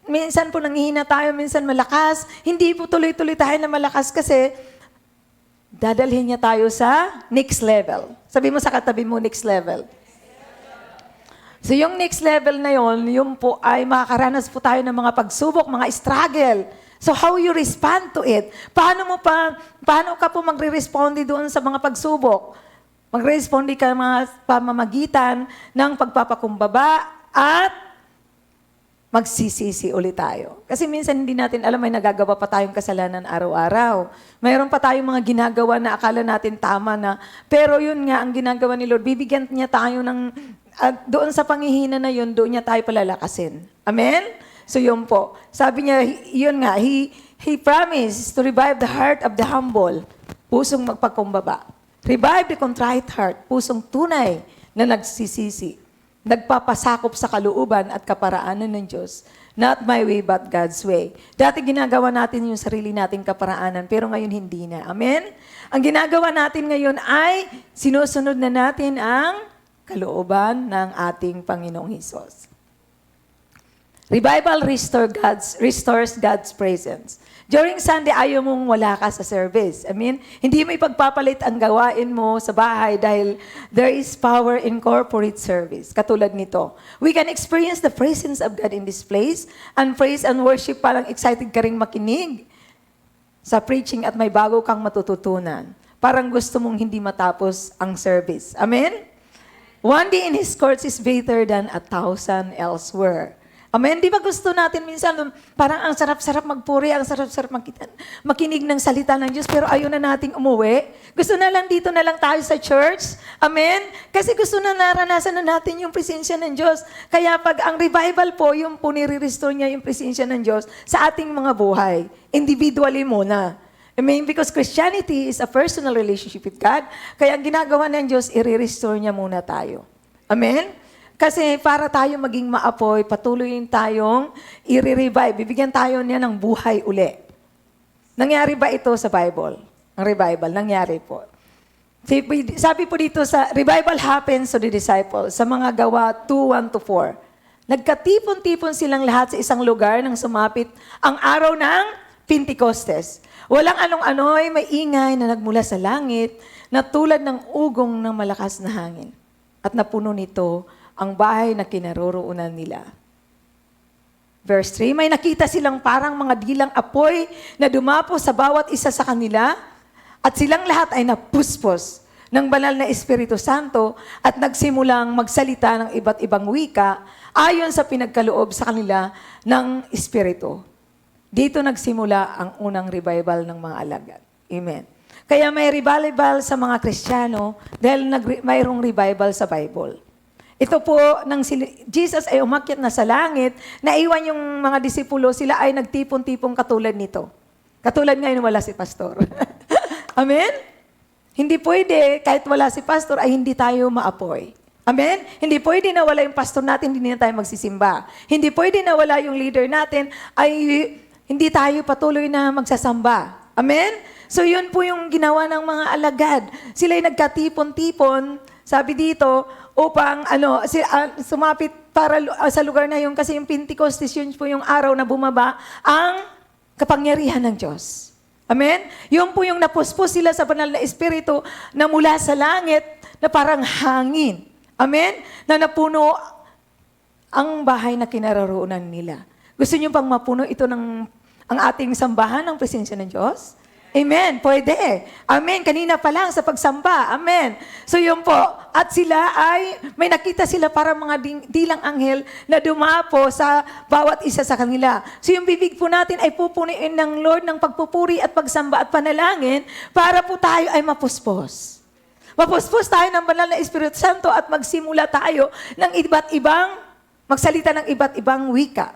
minsan po nangihina tayo, minsan malakas. Hindi po tuloy-tuloy tayo na malakas kasi dadalhin niya tayo sa next level. Sabi mo sa katabi mo, next level. So yung next level na yun po ay makakaranas po tayo ng mga pagsubok, mga struggle. So how you respond to it? Paano ka po magre-responde doon sa mga pagsubok? Magre-responde ka mga pamamagitan ng pagpapakumbaba at magsisisi ulit tayo. Kasi minsan hindi natin alam, may nagagawa pa tayong kasalanan araw-araw. Mayroon pa tayong mga ginagawa na akala natin tama na. Pero yun nga, ang ginagawa ni Lord, bibigyan niya tayo ng, doon sa pangihina na yun, doon niya tayo palalakasin. Amen? So yun po. Sabi niya, yun nga, He promised to revive the heart of the humble, pusong magpakumbaba. Revive the contrite heart, pusong tunay na nagsisisi, nagpapasakop sa kalooban at kaparaanan ng Diyos. Not my way, but God's way. Dati ginagawa natin yung sarili nating kaparaanan, pero ngayon hindi na. Amen? Ang ginagawa natin ngayon ay sinusunod na natin ang kalooban ng ating Panginoong Hesus. Revival restores God's presence. During Sunday, ayaw mong wala ka sa service. I mean, hindi mo ipagpapalit ang gawain mo sa bahay dahil there is power in corporate service. Katulad nito. We can experience the presence of God in this place, and praise and worship, parang excited ka ring makinig sa preaching at may bago kang matututunan. Parang gusto mong hindi matapos ang service. Amen? One day in His courts is better than 1,000 elsewhere. Amen? Di ba gusto natin minsan, parang ang sarap-sarap magpuri, ang sarap-sarap makinig ng salita ng Diyos, pero ayaw na nating umuwi. Gusto na lang dito na lang tayo sa church. Amen? Kasi gusto na naranasan na natin yung presensya ng Diyos. Kaya pag ang revival po, yung po nire-restore niya yung presensya ng Diyos sa ating mga buhay. Individually muna. I mean, because Christianity is a personal relationship with God. Kaya ang ginagawa ng Diyos, i-restore niya muna tayo. Amen? Kasi para tayo maging maapoy, patuloy tayong i-revive. Bibigyan tayo niya ng buhay uli. Nangyari ba ito sa Bible? Ang revival, nangyari po. Sabi po dito sa revival happens to the disciples sa mga Gawa 2:1-4. Nagkatipon-tipon silang lahat sa isang lugar nang sumapit ang araw ng Pentecostes. Walang anong-ano'y may ingay na nagmula sa langit na tulad ng ugong ng malakas na hangin. At napuno nito ang bahay na kinaroroonan nila. Verse 3, may nakita silang parang mga dilang apoy na dumapo sa bawat isa sa kanila at silang lahat ay napuspos ng banal na Espiritu Santo at nagsimulang magsalita ng iba't ibang wika ayon sa pinagkaloob sa kanila ng Espiritu. Dito nagsimula ang unang revival ng mga alagad. Amen. Kaya may revival sa mga Kristiyano dahil mayroong revival sa Bible. Ito po, nang Jesus ay umakyat na sa langit, naiwan yung mga disipulo, sila ay nagtipon-tipong katulad nito. Katulad ngayon wala si pastor. Amen? Hindi pwede, kahit wala si pastor, ay hindi tayo maapoy. Amen? Hindi pwede na wala yung pastor natin, hindi na tayo magsisimba. Hindi pwede na wala yung leader natin, ay hindi tayo patuloy na magsasamba. Amen? So yun po yung ginawa ng mga alagad. Sila ay nagkatipon-tipon, sabi dito, upang sumapit para sa lugar na yun kasi yung Pentecostes yun po yung araw na bumaba ang kapangyarihan ng Diyos. Amen? Yun po yung napuspos sila sa banal na Espiritu na mula sa langit na parang hangin. Amen? Na napuno ang bahay na kinaroroonan nila. Gusto niyo pang mapuno ito ng ang ating sambahan ng presensya ng Diyos? Amen. Pwede. Amen. Kanina pa lang sa pagsamba. Amen. So yun po. At sila ay, may nakita sila para mga dilang anghel na dumapo sa bawat isa sa kanila. So yung bibig po natin ay pupuniin ng Lord ng pagpupuri at pagsamba at panalangin para po tayo ay mapuspos. Mapuspos tayo ng banal na Espiritu Santo at magsimula tayo ng magsalita ng iba't ibang wika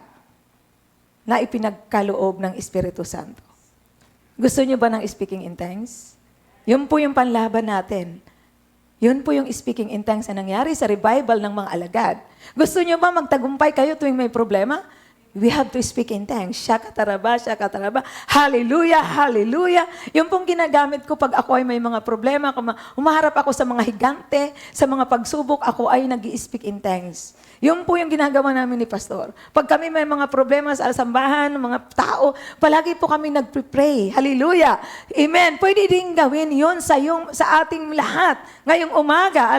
na ipinagkaloob ng Espiritu Santo. Gusto niyo ba ng speaking in tongues? Yun po yung panlaban natin. Yun po yung speaking in tongues na nangyari sa revival ng mga alagad. Gusto niyo ba magtagumpay kayo tuwing may problema? We have to speak in tongues. Shakataraba, shakataraba. Hallelujah, hallelujah. Yun pong ginagamit ko pag ako ay may mga problema. Umaharap ako sa mga higante, sa mga pagsubok, ako ay nag-i-speak in tongues. Yun po yung ginagawa namin ni Pastor. Pag kami may mga problema sa sambahan, mga tao, palagi po kami nag-pray. Hallelujah. Amen. Pwede din gawin yun sa ating lahat ngayong umaga.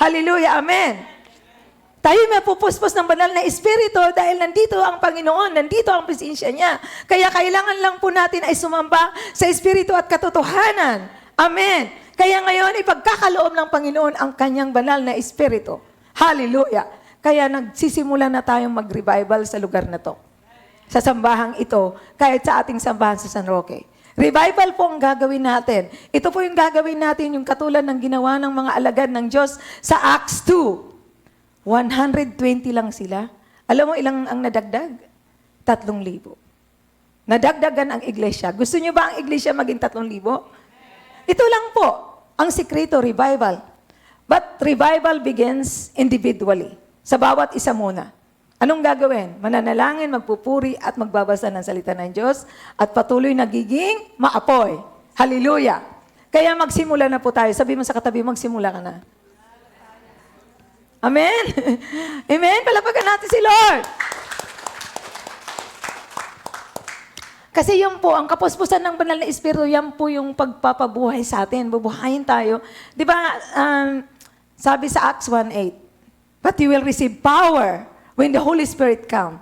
Hallelujah. Amen. Tayo may pupuspos ng banal na Espiritu dahil nandito ang Panginoon, nandito ang presensya niya. Kaya kailangan lang po natin ay sumamba sa Espiritu at katotohanan. Amen. Kaya ngayon, ipagkakaloob ng Panginoon ang kanyang banal na Espiritu. Hallelujah. Kaya nagsisimula na tayong mag-revival sa lugar na to. Sa sambahang ito, kahit sa ating sambahan sa San Roque. Revival po ang gagawin natin. Ito po yung gagawin natin, yung katulad ng ginawa ng mga alagad ng Diyos sa Acts 2. 120 lang sila. Alam mo ilang ang nadagdag? 3,000. Nadagdagan ang iglesia. Gusto niyo ba ang iglesia maging 3,000? Ito lang po ang sikreto, revival. But revival begins individually. Sa bawat isa muna. Anong gagawin? Mananalangin, magpupuri at magbabasa ng salita ng Diyos at patuloy nagiging maapoy. Hallelujah! Kaya magsimula na po tayo. Sabi mo sa katabi, magsimula ka na. Amen? Amen? Palapagan natin si Lord. Kasi yun po, ang kapuspusan ng banal na Espiritu, yan po yung pagpapabuhay sa atin. Bubuhayin tayo. Di ba, sabi sa Acts 1:8, but you will receive power when the Holy Spirit come,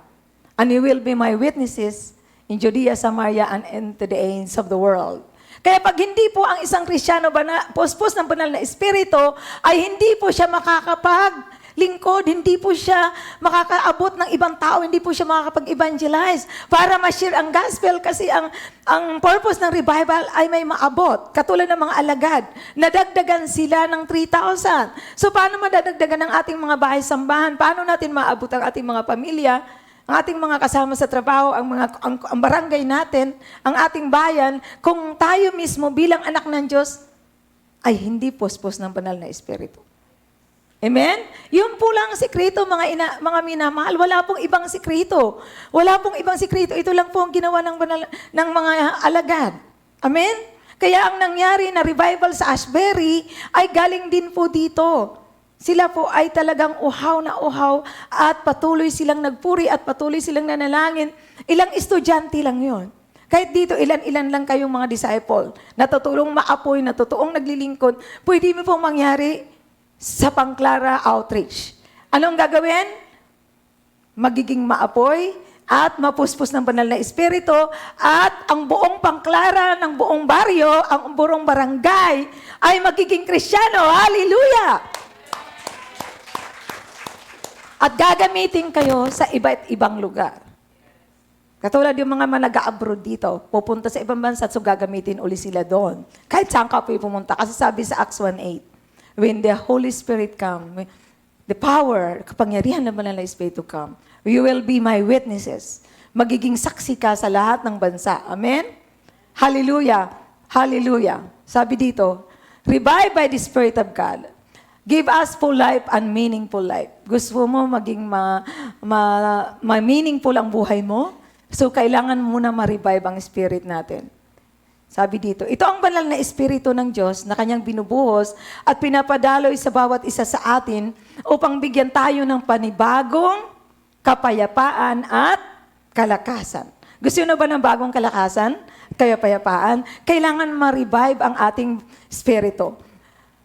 and you will be my witnesses in Judea, Samaria, and to the ends of the world. Kaya pag hindi po ang isang Kristiyano puspos ng banal na Espiritu, ay hindi po siya makakapaglingkod, hindi po siya makakaabot ng ibang tao, hindi po siya makakapag-evangelize para ma-share ang gospel kasi ang purpose ng revival ay may maabot. Katulad ng mga alagad, nadagdagan sila ng 3,000. So paano madadagdagan ang ating mga bahay-sambahan? Paano natin maabot ang ating mga pamilya? Ang ating mga kasama sa trabaho, ang barangay natin, ang ating bayan, kung tayo mismo bilang anak ng Diyos, ay hindi puspos ng banal na Espiritu. Amen? Yun po lang ang sikreto, mga minamahal. Wala pong ibang sikreto. Wala pong ibang sikreto. Ito lang po ang ginawa ng mga alagad. Amen? Kaya ang nangyari na revival sa Ashbury ay galing din po dito. Sila po ay talagang uhaw na uhaw at patuloy silang nagpuri at patuloy silang nanalangin. Ilang estudyante lang yon. Kahit dito, ilan-ilan lang kayong mga disciple na tutulong maapoy, na totoong naglilingkod, pwede mo pong mangyari sa Pangclara Outreach. Anong gagawin? Magiging maapoy at mapuspos ng banal na Espiritu at ang buong Pangclara ng buong baryo, ang buong barangay ay magiging Kristiyano. Hallelujah! At gagamitin kayo sa iba't ibang lugar. Katulad yung mga nag-abroad dito, pupunta sa ibang bansa at so gagamitin uli sila doon. Kahit saan ka po pumunta. Kasi sabi sa Acts 1:8, when the Holy Spirit come, the power, kapangyarihan ng banal na Espiritu come, you will be my witnesses. Magiging saksi ka sa lahat ng bansa. Amen? Hallelujah! Hallelujah! Sabi dito, revived by the Spirit of God, give us full life and meaningful life. Gusto mo maging meaningful ang buhay mo? So, kailangan muna ma-revive ang spirit natin. Sabi dito, ito ang banal na Espiritu ng Diyos na kanyang binubuhos at pinapadaloy sa bawat isa sa atin upang bigyan tayo ng panibagong kapayapaan at kalakasan. Gusto nyo ba ng bagong kalakasan? Kapayapaan? Kailangan ma-revive ang ating spirito.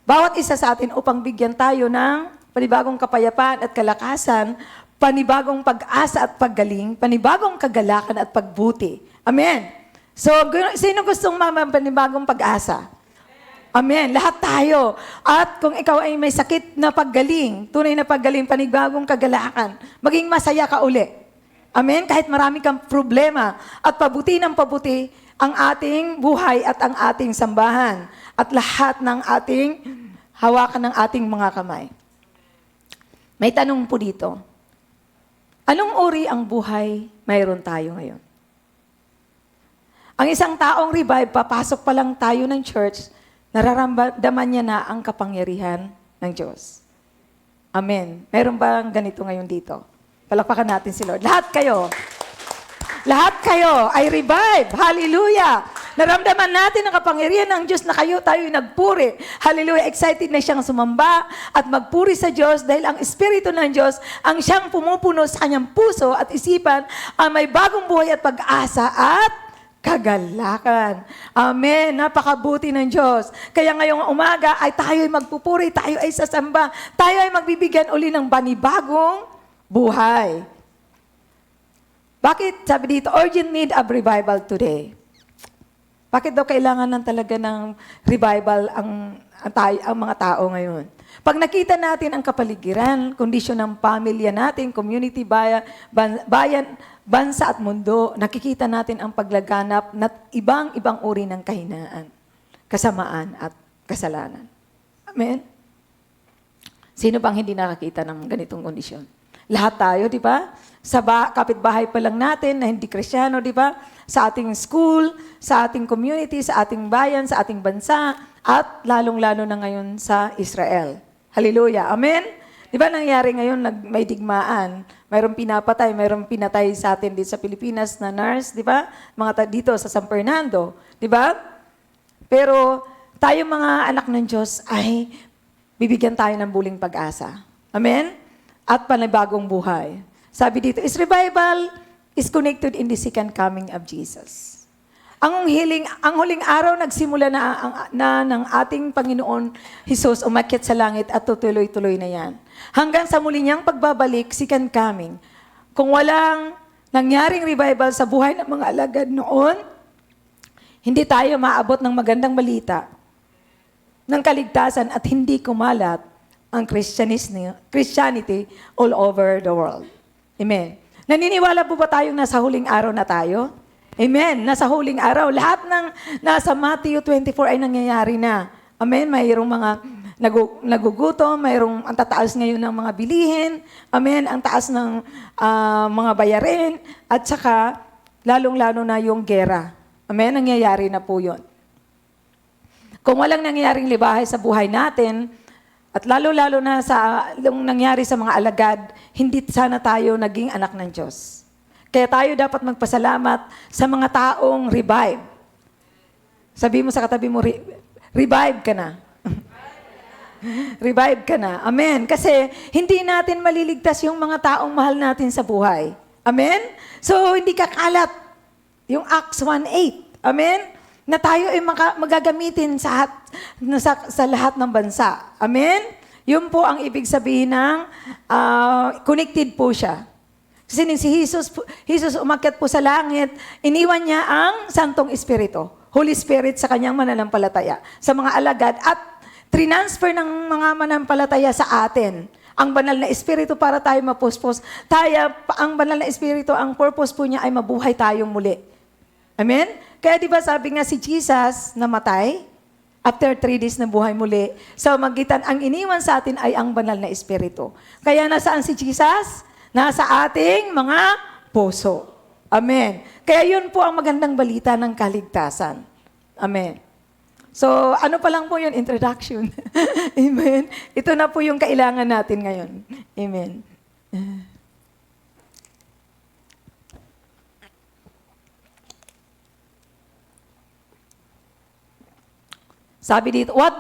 Bawat isa sa atin upang bigyan tayo ng panibagong kapayapaan at kalakasan, panibagong pag-asa at paggaling, panibagong kagalakan at pagbuti. Amen. So, sino gustong panibagong pag-asa? Amen. Lahat tayo. At kung ikaw ay may sakit na paggaling, tunay na paggaling, panibagong kagalakan, maging masaya ka uli. Amen. Kahit marami kang problema at pabuti ng pabuti ang ating buhay at ang ating sambahan at lahat ng ating hawakan ng ating mga kamay. May tanong po dito. Anong uri ang buhay mayroon tayo ngayon? Ang isang taong revive, papasok pa lang tayo ng church, nararamdaman niya na ang kapangyarihan ng Diyos. Amen. Meron bang ganito ngayon dito? Palakpakan natin si Lord. Lahat kayo ay revive. Hallelujah. Naramdaman natin ang kapangyarihan ng Diyos na tayo'y nagpuri. Hallelujah. Excited na siyang sumamba at magpuri sa Diyos dahil ang Espiritu ng Diyos ang siyang pumupuno sa kanyang puso at isipan ang may bagong buhay at pag-asa at kagalakan. Amen. Napakabuti ng Diyos. Kaya ngayong umaga ay tayo'y magpupuri, tayo ay sasamba, tayo ay magbibigyan uli ng panibagong buhay. Bakit sabi dito, urgent need of revival today? Bakit daw kailangan talaga ng revival ang mga tao ngayon? Pag nakita natin ang kapaligiran, kondisyon ng pamilya natin, community, bayan, bansa at mundo, nakikita natin ang paglaganap na ibang uri ng kahinaan, kasamaan at kasalanan. Amen? Sino bang hindi nakakita ng ganitong kondisyon? Lahat tayo, di ba? Sa kapitbahay pa lang natin na hindi Kristiyano, di ba? Sa ating school, sa ating community, sa ating bayan, sa ating bansa, at lalong-lalo na ngayon sa Israel. Hallelujah. Amen? Di ba nangyari ngayon, may digmaan, mayroong pinapatay, mayroong pinatay sa atin dito sa Pilipinas na nurse, di ba? Dito sa San Fernando, di ba? Pero tayo mga anak ng Diyos ay bibigyan tayo ng buling pag-asa. Amen? At panibagong buhay. Sabi dito, revival is connected in the second coming of Jesus. Ang huling araw nagsimula na ng ating Panginoon Jesus umakyat sa langit at tutuloy-tuloy na yan. Hanggang sa muli niyang pagbabalik, second coming. Kung walang nangyaring revival sa buhay ng mga alagad noon, hindi tayo maabot ng magandang balita ng kaligtasan at hindi kumalat ang Christianity all over the world. Amen. Naniniwala po ba tayong nasa huling araw na tayo? Amen. Nasa huling araw. Lahat ng nasa Matthew 24 ay nangyayari na. Amen. Mayroong mga nagugutom, mayroong ang tataas ngayon ng mga bilihin. Amen. Ang taas ng mga bayarin. At saka, lalong-lalo na yung gera. Amen. Nangyayari na po yun. Kung walang nangyayaring libahay sa buhay natin, at lalo-lalo na sa yung nangyari sa mga alagad, hindi sana tayo naging anak ng Diyos. Kaya tayo dapat magpasalamat sa mga taong revive. Sabi mo sa katabi mo, revive ka na. Revive ka na. Amen. Kasi hindi natin maliligtas yung mga taong mahal natin sa buhay. Amen? So, hindi kakalat yung Acts 1:8. Amen? Na tayo ay magagamitin sa lahat ng bansa. Amen? Yun po ang ibig sabihin ng connected po siya. Kasi si Jesus umakyat po sa langit, iniwan niya ang Santong Espiritu, Holy Spirit sa kanyang mananampalataya, sa mga alagad, at transfer ng mga mananampalataya sa atin. Ang banal na Espiritu para tayo mapuspos. Ang banal na Espiritu, ang purpose po niya ay mabuhay tayong muli. Amen? Kaya di ba sabi nga si Jesus namatay, after 3 days na buhay muli, sa magitan, ang iniwan sa atin ay ang banal na Espiritu. Kaya nasaan si Jesus? Nasa ating mga puso. Amen. Kaya yun po ang magandang balita ng kaligtasan. Amen. So, ano pa lang po yun? Introduction. Amen. Ito na po yung kailangan natin ngayon. Amen. Sabi dito, what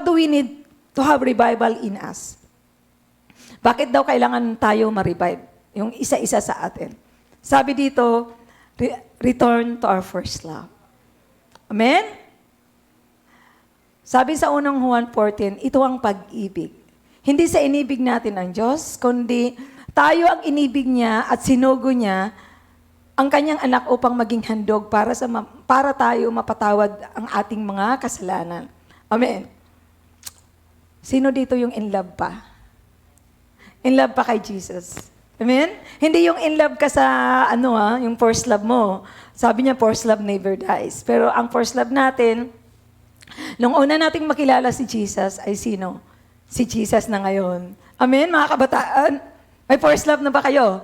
do we need to have revival in us? Bakit daw kailangan tayo ma-revive? Yung isa-isa sa atin. Sabi dito, return to our first love. Amen? Sabi sa unang Juan 14, ito ang pag-ibig. Hindi sa inibig natin ang Diyos, kundi tayo ang inibig niya at sinugo niya ang kanyang anak upang maging handog para sa para tayo mapatawad ang ating mga kasalanan. Amen. Sino dito yung in love pa? In love pa kay Jesus. Amen? Hindi yung in love ka sa, yung first love mo. Sabi niya, first love never dies. Pero ang first love natin, nung una nating makilala si Jesus, ay sino? Si Jesus na ngayon. Amen, mga kabataan? May first love na ba kayo?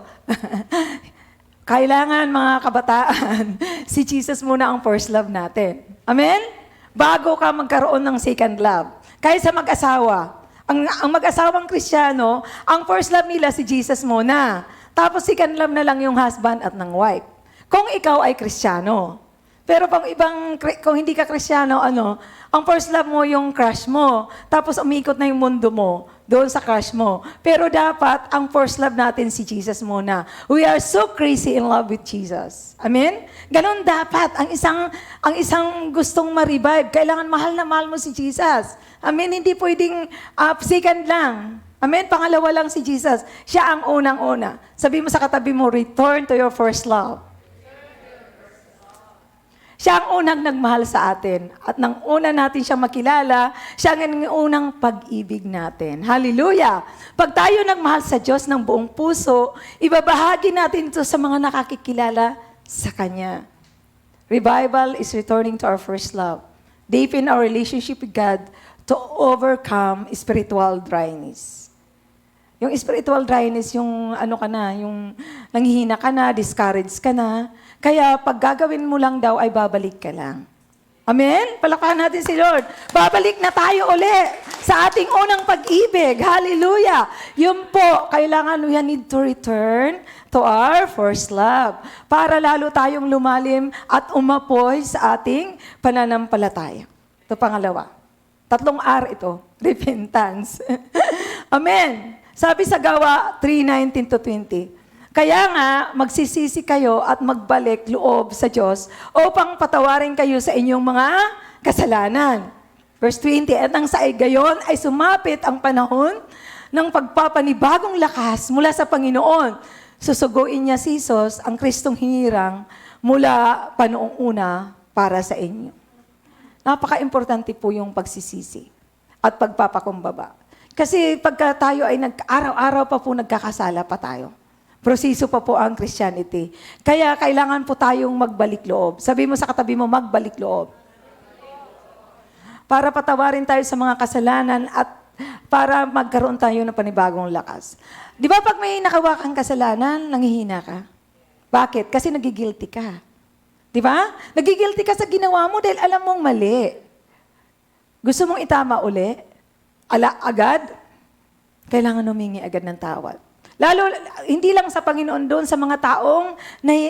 Kailangan, mga kabataan, si Jesus muna ang first love natin. Amen? Bago ka magkaroon ng second love. Kahit sa mag-asawa, ang mag-asawang Kristiyano, ang first love nila si Jesus muna. Tapos second love na lang yung husband at ng wife. Kung ikaw ay Kristiyano. Pero kung hindi ka Kristiyano, ang first love mo yung crush mo. Tapos umikot na yung mundo mo doon sa crush mo. Pero dapat, ang first love natin si Jesus muna. We are so crazy in love with Jesus. Amen? Ganon dapat. Ang isang gustong ma-revive, kailangan mahal na mahal mo si Jesus. Amen? Hindi pwedeng second lang. Amen? Pangalawa lang si Jesus. Siya ang unang-una. Sabi mo sa katabi mo, return to your first love. Siya ang unang nagmahal sa atin. At nang una natin siya makilala, siya ang unang pag-ibig natin. Hallelujah! Pag tayo nagmahal sa Diyos ng buong puso, ibabahagi natin ito sa mga nakakikilala sa Kanya. Revival is returning to our first love. Deepen our relationship with God to overcome spiritual dryness. Yung spiritual dryness, yung yung nanghihina ka na, discouraged ka na. Kaya pag gagawin mo lang daw ay babalik ka lang. Amen? Palakpakan natin si Lord. Babalik na tayo uli sa ating unang pag-ibig. Hallelujah! Yun po, kailangan we need to return to our first love para lalo tayong lumalim at umapoy sa ating pananampalataya. Ito pangalawa. 3 R ito. Repentance. Amen. Sabi sa Gawa 3:19-20, kaya nga, magsisisi kayo at magbalik loob sa Diyos upang patawarin kayo sa inyong mga kasalanan. Verse 20, at nang sa gayon ay sumapit ang panahon ng pagpapanibagong lakas mula sa Panginoon. Susuguin niya si Jesus, ang Kristong hinirang, mula pa noong una para sa inyo. Napaka-importante po yung pagsisisi at pagpapakumbaba. Kasi pagka tayo ay araw-araw pa po nagkakasala pa tayo. Proseso pa po ang Christianity. Kaya kailangan po tayong magbalik loob. Sabi mo sa katabi mo, magbalik loob. Para patawarin tayo sa mga kasalanan at para magkaroon tayo ng panibagong lakas. Di ba pag may nakawakang kasalanan, nanghihina ka? Bakit? Kasi nagigilty ka. Di ba? Nagigilty ka sa ginawa mo dahil alam mong mali. Gusto mong itama uli? Agad? Kailangan humingi agad ng tawad. Lalo, hindi lang sa Panginoon doon, sa mga taong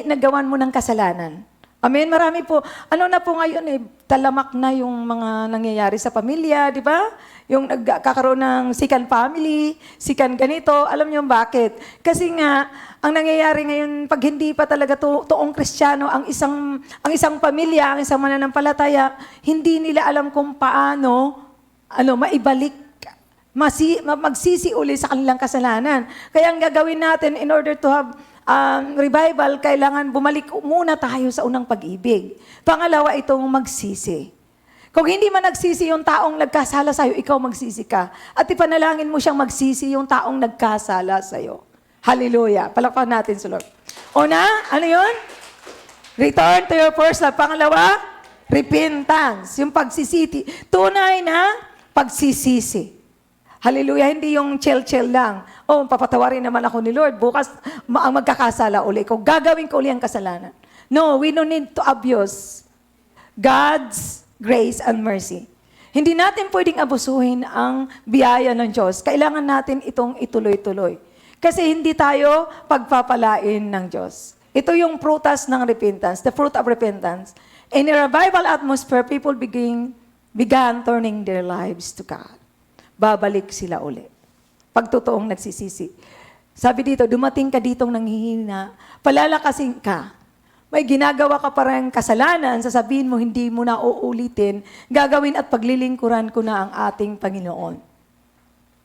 nagawan mo ng kasalanan. Amen? Marami po. Na po ngayon, talamak na yung mga nangyayari sa pamilya, di ba? Yung nagkakaroon ng second family, second ganito. Alam niyo bakit? Kasi nga, ang nangyayari ngayon, pag hindi pa talaga toong Kristiyano, ang isang pamilya, ang isang mananampalataya, hindi nila alam kung paano maibalik magsisi uli sa kanilang kasalanan. Kaya ang gagawin natin in order to have revival, kailangan bumalik muna tayo sa unang pag-ibig. Pangalawa, itong magsisi. Kung hindi man nagsisi yung taong nagkasala sa'yo, ikaw magsisi ka. At ipanalangin mo siyang magsisi yung taong nagkasala sa'yo. Hallelujah. Palakpakan natin sa Lord. Una, ano yun? Return to your first love. Pangalawa, repentance. Yung pagsisiti. Tunay na pagsisisi. Hallelujah, hindi yung chill-chill lang. Papatawarin naman ako ni Lord. Bukas, magkakasala uli ko. Gagawin ko uli ang kasalanan. No, we don't need to abuse God's grace and mercy. Hindi natin pwedeng abusuhin ang biyaya ng Diyos. Kailangan natin itong ituloy-tuloy. Kasi hindi tayo pagpapalain ng Diyos. Ito yung prutas ng repentance, the fruit of repentance. In a revival atmosphere, people began turning their lives to God. Babalik sila uli. Pag totoong nagsisisi. Sabi dito, dumating ka ditong nanghihina, palalakasin ka. May ginagawa ka parang kasalanan, sasabihin mo, hindi mo na uulitin, gagawin at paglilingkuran ko na ang ating Panginoon.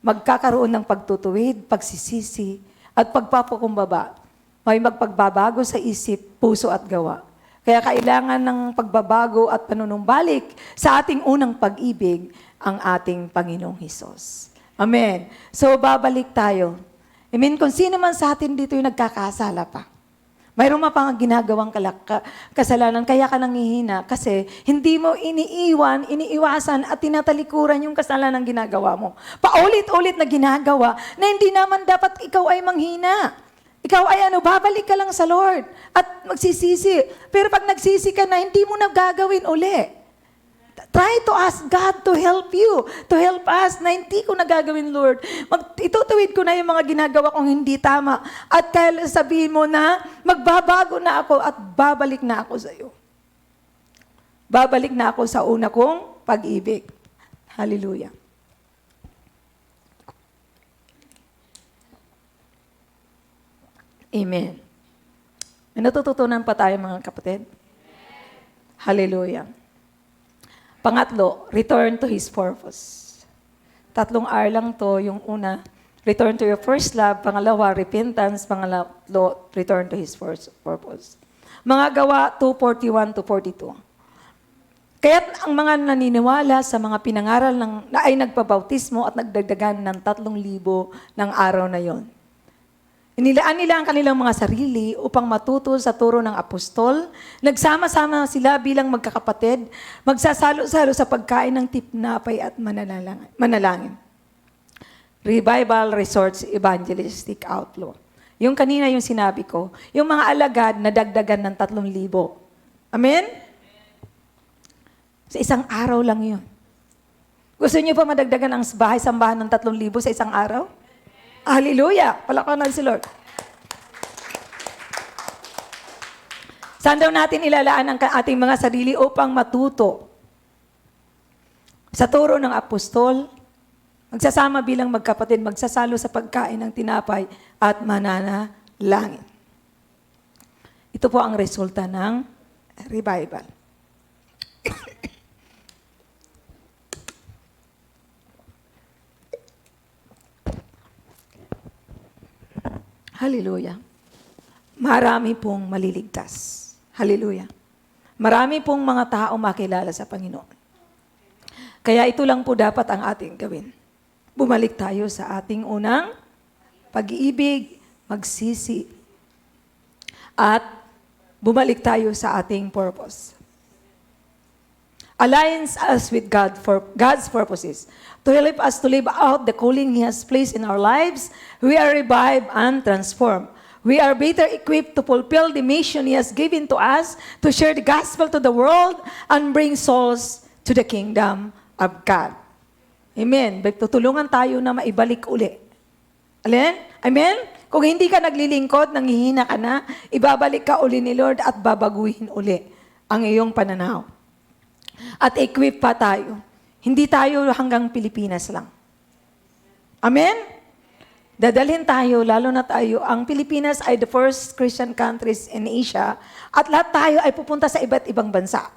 Magkakaroon ng pagtutuwid, pagsisisi, at pagpapakumbaba. May magpagbabago sa isip, puso at gawa. Kaya kailangan ng pagbabago at panunumbalik sa ating unang pag-ibig ang ating Panginoong Hesus. Amen. So, babalik tayo. Amen. Kung sino man sa atin dito yung nagkakasala pa. Mayroon pa nga ginagawang kasalanan, kaya ka nanghihina kasi hindi mo iniiwasan at tinatalikuran yung kasalanan ginagawa mo. Paulit-ulit na ginagawa na hindi naman dapat ikaw ay manghina. Ikaw ay babalik ka lang sa Lord at magsisisi. Pero pag nagsisi ka na, hindi mo na gagawin uli. Try to ask God to help you, to help us na hindi ko na gagawin, Lord. Itutuwid ko na yung mga ginagawa kong hindi tama. At kaya sabihin mo na, magbabago na ako at babalik na ako sa iyo. Babalik na ako sa una kong pag-ibig. Hallelujah. Amen. May natututunan pa tayo mga kapatid? Hallelujah. Pangatlo, return to His purpose. 3 R lang to. Yung una, return to your first love. Pangalawa, repentance. Pangatlo, return to His first purpose. Mga Gawa 2:41-42. Kaya't ang mga naniniwala sa mga pinangaral na ay nagpabautismo at nagdagdagan ng 3,000 ng araw na yon. Inilaan nila ang kanilang mga sarili upang matuto sa turo ng apostol. Nagsama-sama sila bilang magkakapatid, magsasalo-salo sa pagkain ng tipnapay at manalangin. Revival Resorts Evangelistic Outlaw. Yung kanina yung sinabi ko, yung mga alagad na dagdagan ng 3,000. Amen? Sa isang araw lang yun. Gusto niyo pa madagdagan ang bahay-sambahan ng 3,000 sa isang araw? Hallelujah! Palakpakan natin si Lord. Saan daw natin ilalaan ang ating mga sarili upang matuto? Sa turo ng apostol, magsasama bilang magkapatid, magsasalo sa pagkain ng tinapay at mananalangin. Ito po ang resulta ng revival. Hallelujah. Marami pong maliligtas. Hallelujah. Marami pong mga tao makilala sa Panginoon. Kaya ito lang po dapat ang ating gawin. Bumalik tayo sa ating unang pag-iibig, magsisi, at bumalik tayo sa ating purpose. Aligns us with God for God's purposes. To help us to live out the calling He has placed in our lives, we are revived and transformed. We are better equipped to fulfill the mission He has given to us to share the gospel to the world and bring souls to the kingdom of God. Amen. Tutulungan tayo na maibalik uli. Alin? Amen? Kung hindi ka naglilingkod, nanghihina ka na, ibabalik ka uli ni Lord at babaguhin uli ang iyong pananaw. At equip pa tayo. Hindi tayo hanggang Pilipinas lang. Amen? Dadalhin tayo, lalo na tayo. Ang Pilipinas ay the first Christian countries in Asia at lahat tayo ay pupunta sa iba't ibang bansa.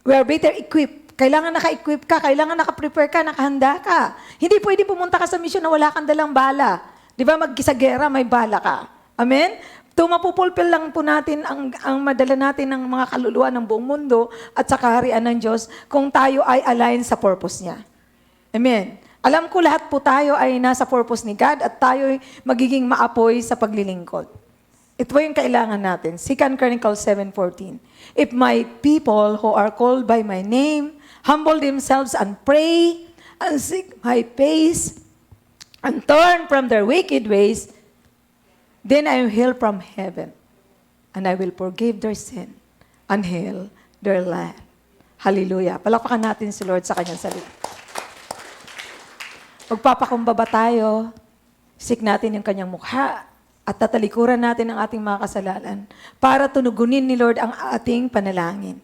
We are better equipped. Kailangan naka-equip ka, kailangan naka-prepare ka, nakahanda ka. Hindi pwede pumunta ka sa mission na wala kang dalang bala. Di ba, magkisagera, may bala ka. Amen? Ito, mapupulpil lang po natin ang madala natin ng mga kaluluwa ng buong mundo at sa kaharian ng Diyos kung tayo ay align sa purpose niya. Amen. Alam ko lahat po tayo ay nasa purpose ni God at tayo ay magiging maapoy sa paglilingkod. Ito yung kailangan natin. 2 Chronicles 7:14. If my people who are called by my name humble themselves and pray and seek my face and turn from their wicked ways, then I will heal from heaven, and I will forgive their sin and heal their land. Hallelujah. Palakpakan natin si Lord sa kanyang salita. Magpapakumbaba tayo, seek natin yung kanyang mukha, at tatalikuran natin ang ating mga kasalanan para tunugunin ni Lord ang ating panalangin.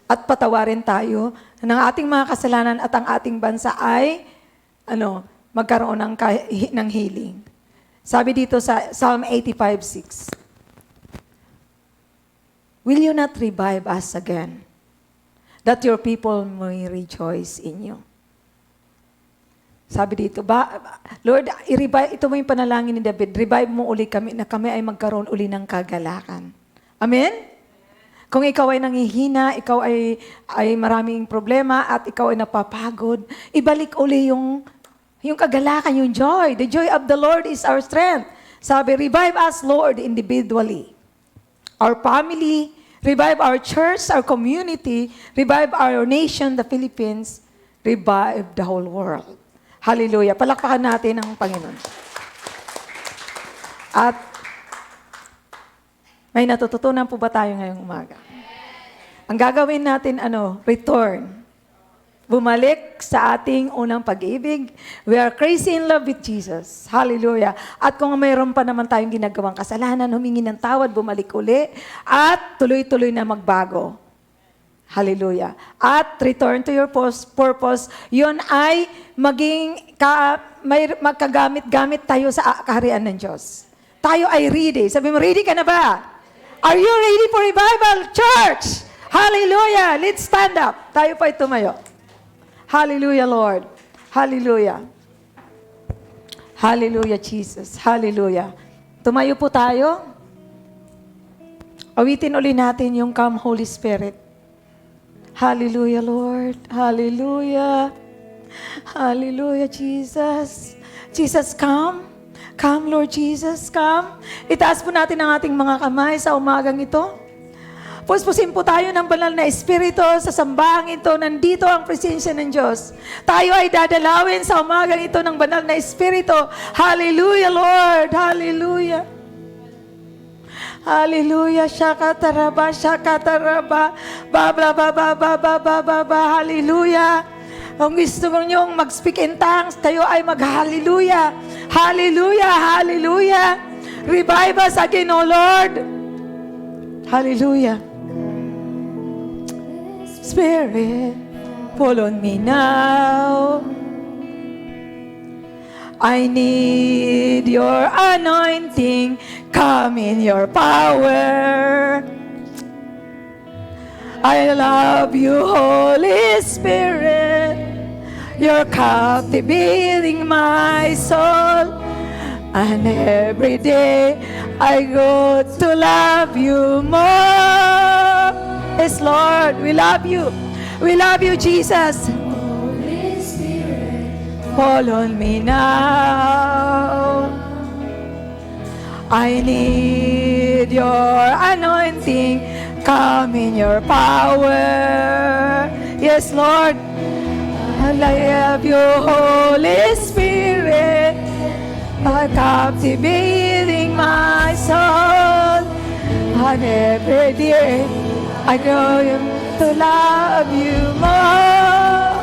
At patawarin tayo ng ating mga kasalanan at ang ating bansa ay magkaroon ng healing. Sabi dito sa Psalm 85:6, will you not revive us again, that your people may rejoice in you? Sabi dito, Lord, i-revive, ito mo yung panalangin ni David, revive mo uli kami na kami ay magkaroon uli ng kagalakan. Amen? Kung ikaw ay nangihina, ikaw ay maraming problema at ikaw ay napapagod, ibalik uli yung kagalakan, yung joy. The joy of the Lord is our strength. Sabi, revive us, Lord, individually. Our family, revive our church, our community, revive our nation, the Philippines, revive the whole world. Hallelujah. Palakpakan natin ang Panginoon. At may natututunan po ba tayo ngayong umaga? Ang gagawin natin, return. Bumalik sa ating unang pag-ibig. We are crazy in love with Jesus. Hallelujah. At kung mayroon pa naman tayong ginagawang kasalanan, humingi ng tawad, bumalik uli, at tuloy-tuloy na magbago. Hallelujah. At return to your purpose, yun ay magkagamit-gamit tayo sa kaharian ng Diyos. Tayo ay ready. Sabi mo, ready ka na ba? Are you ready for revival, church? Hallelujah. Let's stand up. Tayo pa tumayo. Hallelujah, Lord. Hallelujah. Hallelujah, Jesus. Hallelujah. Tumayo po tayo. Awitin uli natin yung Come, Holy Spirit. Hallelujah, Lord. Hallelujah. Hallelujah, Jesus. Jesus, come. Come, Lord Jesus, come. Itaas po natin ang ating mga kamay sa umagang ito. Puspusin po tayo ng banal na Espiritu sa sambahang ito. Nandito ang presensya ng Diyos. Tayo ay dadalawin sa umagang ito ng banal na Espiritu. Hallelujah, Lord. Hallelujah. Hallelujah. Shakataraba, shakataraba. Ba. Hallelujah. Kung gusto nyo mag-speak in tongues, kayo ay mag-hallelujah. Hallelujah, hallelujah. Revive us again, O Lord. Hallelujah. Spirit, fall on me now. I need your anointing. Come in your power. I love you, Holy Spirit. You're captivating my soul. And every day I go to love you more. Yes, Lord, we love you. We love you, Jesus. Holy Spirit, fall on me now. I need your anointing. Come in your power. Yes, Lord. I love you, Holy Spirit. Captivating my soul. And every day I go to love you more.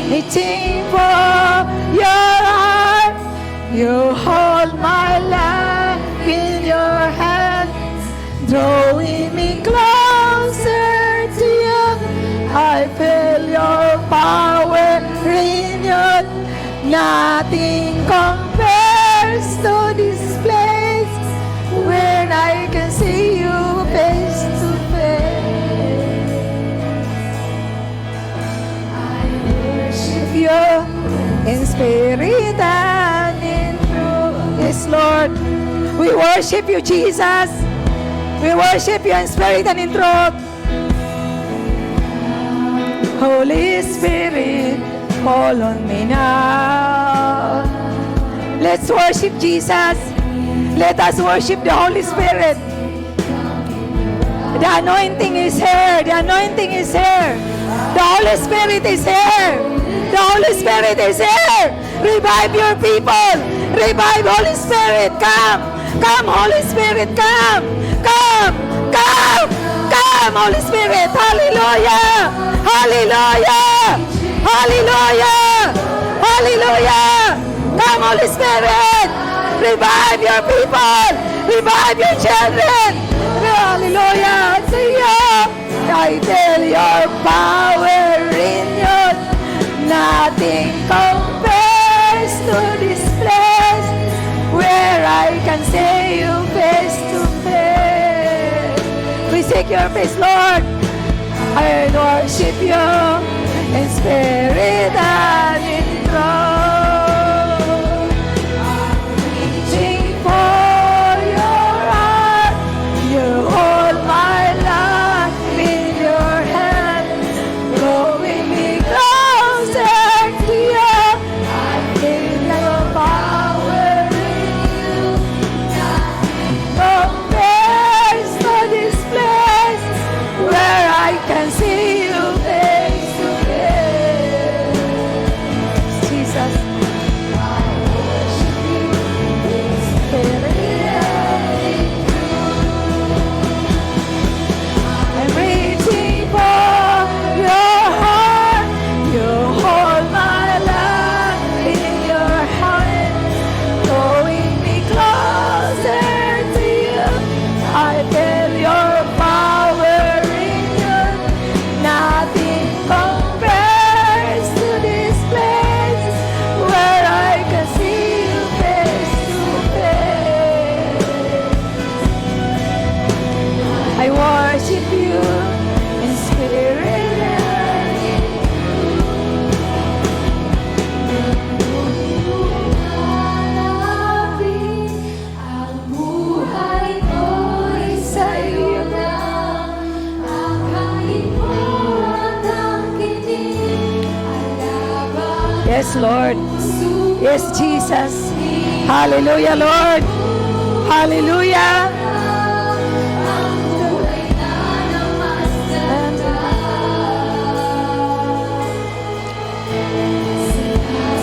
Reaching for your heart. You hold my life in your hand, drawing me closer to you. I feel your power in you. Nothing compares to this place when I can see you face to face. I worship you in spirit and in truth. Yes, Lord. We worship you, Jesus. We worship you in spirit and in truth. Holy Spirit, fall on me now. Let's worship Jesus. Let us worship the Holy Spirit. The anointing is here. The anointing is here. The Holy Spirit is here. The Holy Spirit is here. Revive your people. Revive, Holy Spirit. Come. Come, Holy Spirit. Come. Come. Come. Come, Holy Spirit. Hallelujah. Hallelujah. Hallelujah. Hallelujah. Come, Holy Spirit. Revive your people. Revive your children. Hallelujah. See you. I feel your power in you. Nothing compares to this place where I can see you face to face. We seek your face, Lord. I worship you in spirit and in truth. Reaching for your heart, you hold Yes, Lord. Yes, Jesus. Hallelujah, Lord. Hallelujah.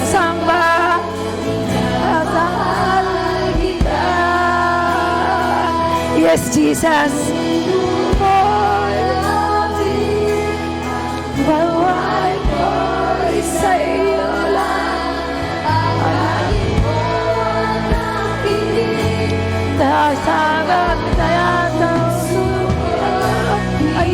Samba. Yes, Jesus. Bawat ko'y sa'yo lang. Tasagat kaya ng suyo ay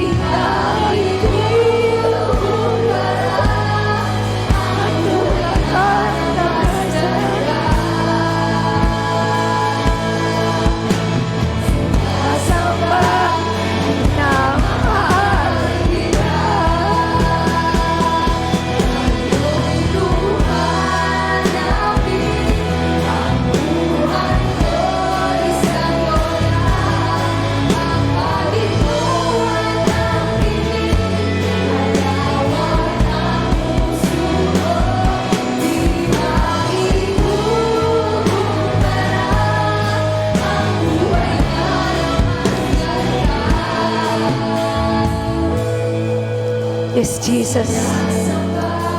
Yes, Jesus.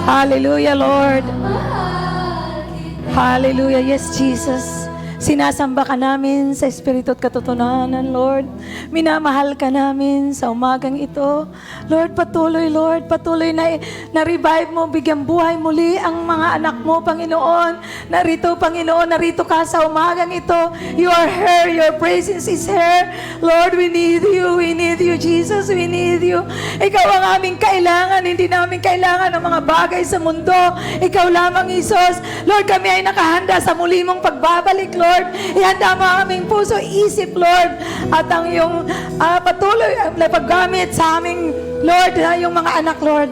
Hallelujah, Lord. Hallelujah. Yes, Jesus. Sinasamba ka namin sa Espiritu at katotohanan, Lord. Minamahal ka namin sa umagang ito. Lord, patuloy na revive mo, bigyan buhay muli ang mga anak mo, Panginoon. Panginoon, narito ka sa umagang ito. You are here, your presence is here. Lord, we need you, Jesus, we need you. Ikaw ang aming kailangan, hindi namin kailangan ng mga bagay sa mundo. Ikaw lamang, Jesus. Lord, kami ay nakahanda sa muli mong pagbabalik, Lord. Ihanda mo ang aming puso, isip, Lord. At ang iyong patuloy na paggamit sa aming, Lord, yung mga anak, Lord.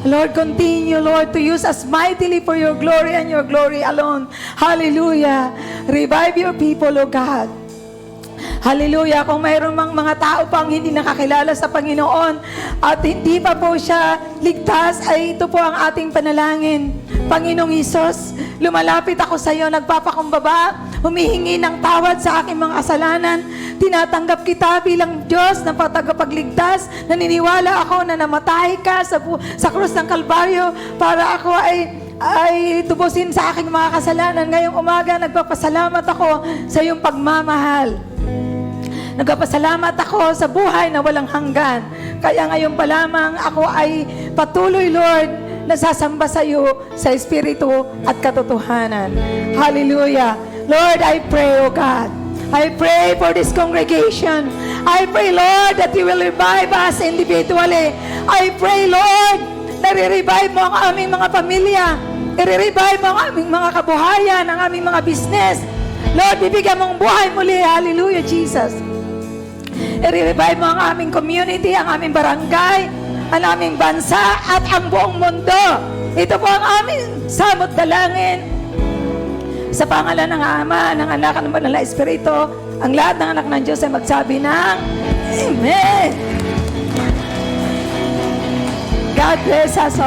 Lord, continue, Lord, to use us mightily for your glory and your glory alone. Hallelujah. Revive your people, O God. Hallelujah. Kung mayroon mang mga tao pang hindi nakakilala sa Panginoon at hindi pa po siya ligtas, ay ito po ang ating panalangin. Panginoong Hesus, lumalapit ako sa iyo, nagpapakumbaba, humihingi ng tawad sa aking mga kasalanan. Tinatanggap kita bilang Diyos na tagapagligtas. Naniniwala ako na namatay ka sa krus ng Kalbaryo para ako ay tubusin sa aking mga kasalanan. Ngayong umaga, nagpapasalamat ako sa iyong pagmamahal. Nagpapasalamat ako sa buhay na walang hanggan. Kaya ngayon pa lamang ako ay patuloy, Lord, nasasamba sa iyo sa Espiritu at katotohanan. Hallelujah. Lord, I pray, O God. I pray for this congregation. I pray, Lord, that you will revive us individually. I pray, Lord, na re-revive mo ang aming mga pamilya. I-revive mo ang aming mga kabuhayan, ang aming mga business. Lord, bibigyan mong buhay muli. Hallelujah, Jesus. I-revive mo ang aming community, ang aming barangay, ang aming bansa, at ang buong mundo. Ito po ang aming samot dalangin. Sa pangalan ng Ama, ng Anak, at ng Banal na Espiritu, ang lahat ng anak ng Diyos ay magsabi ng Amen. God bless us all.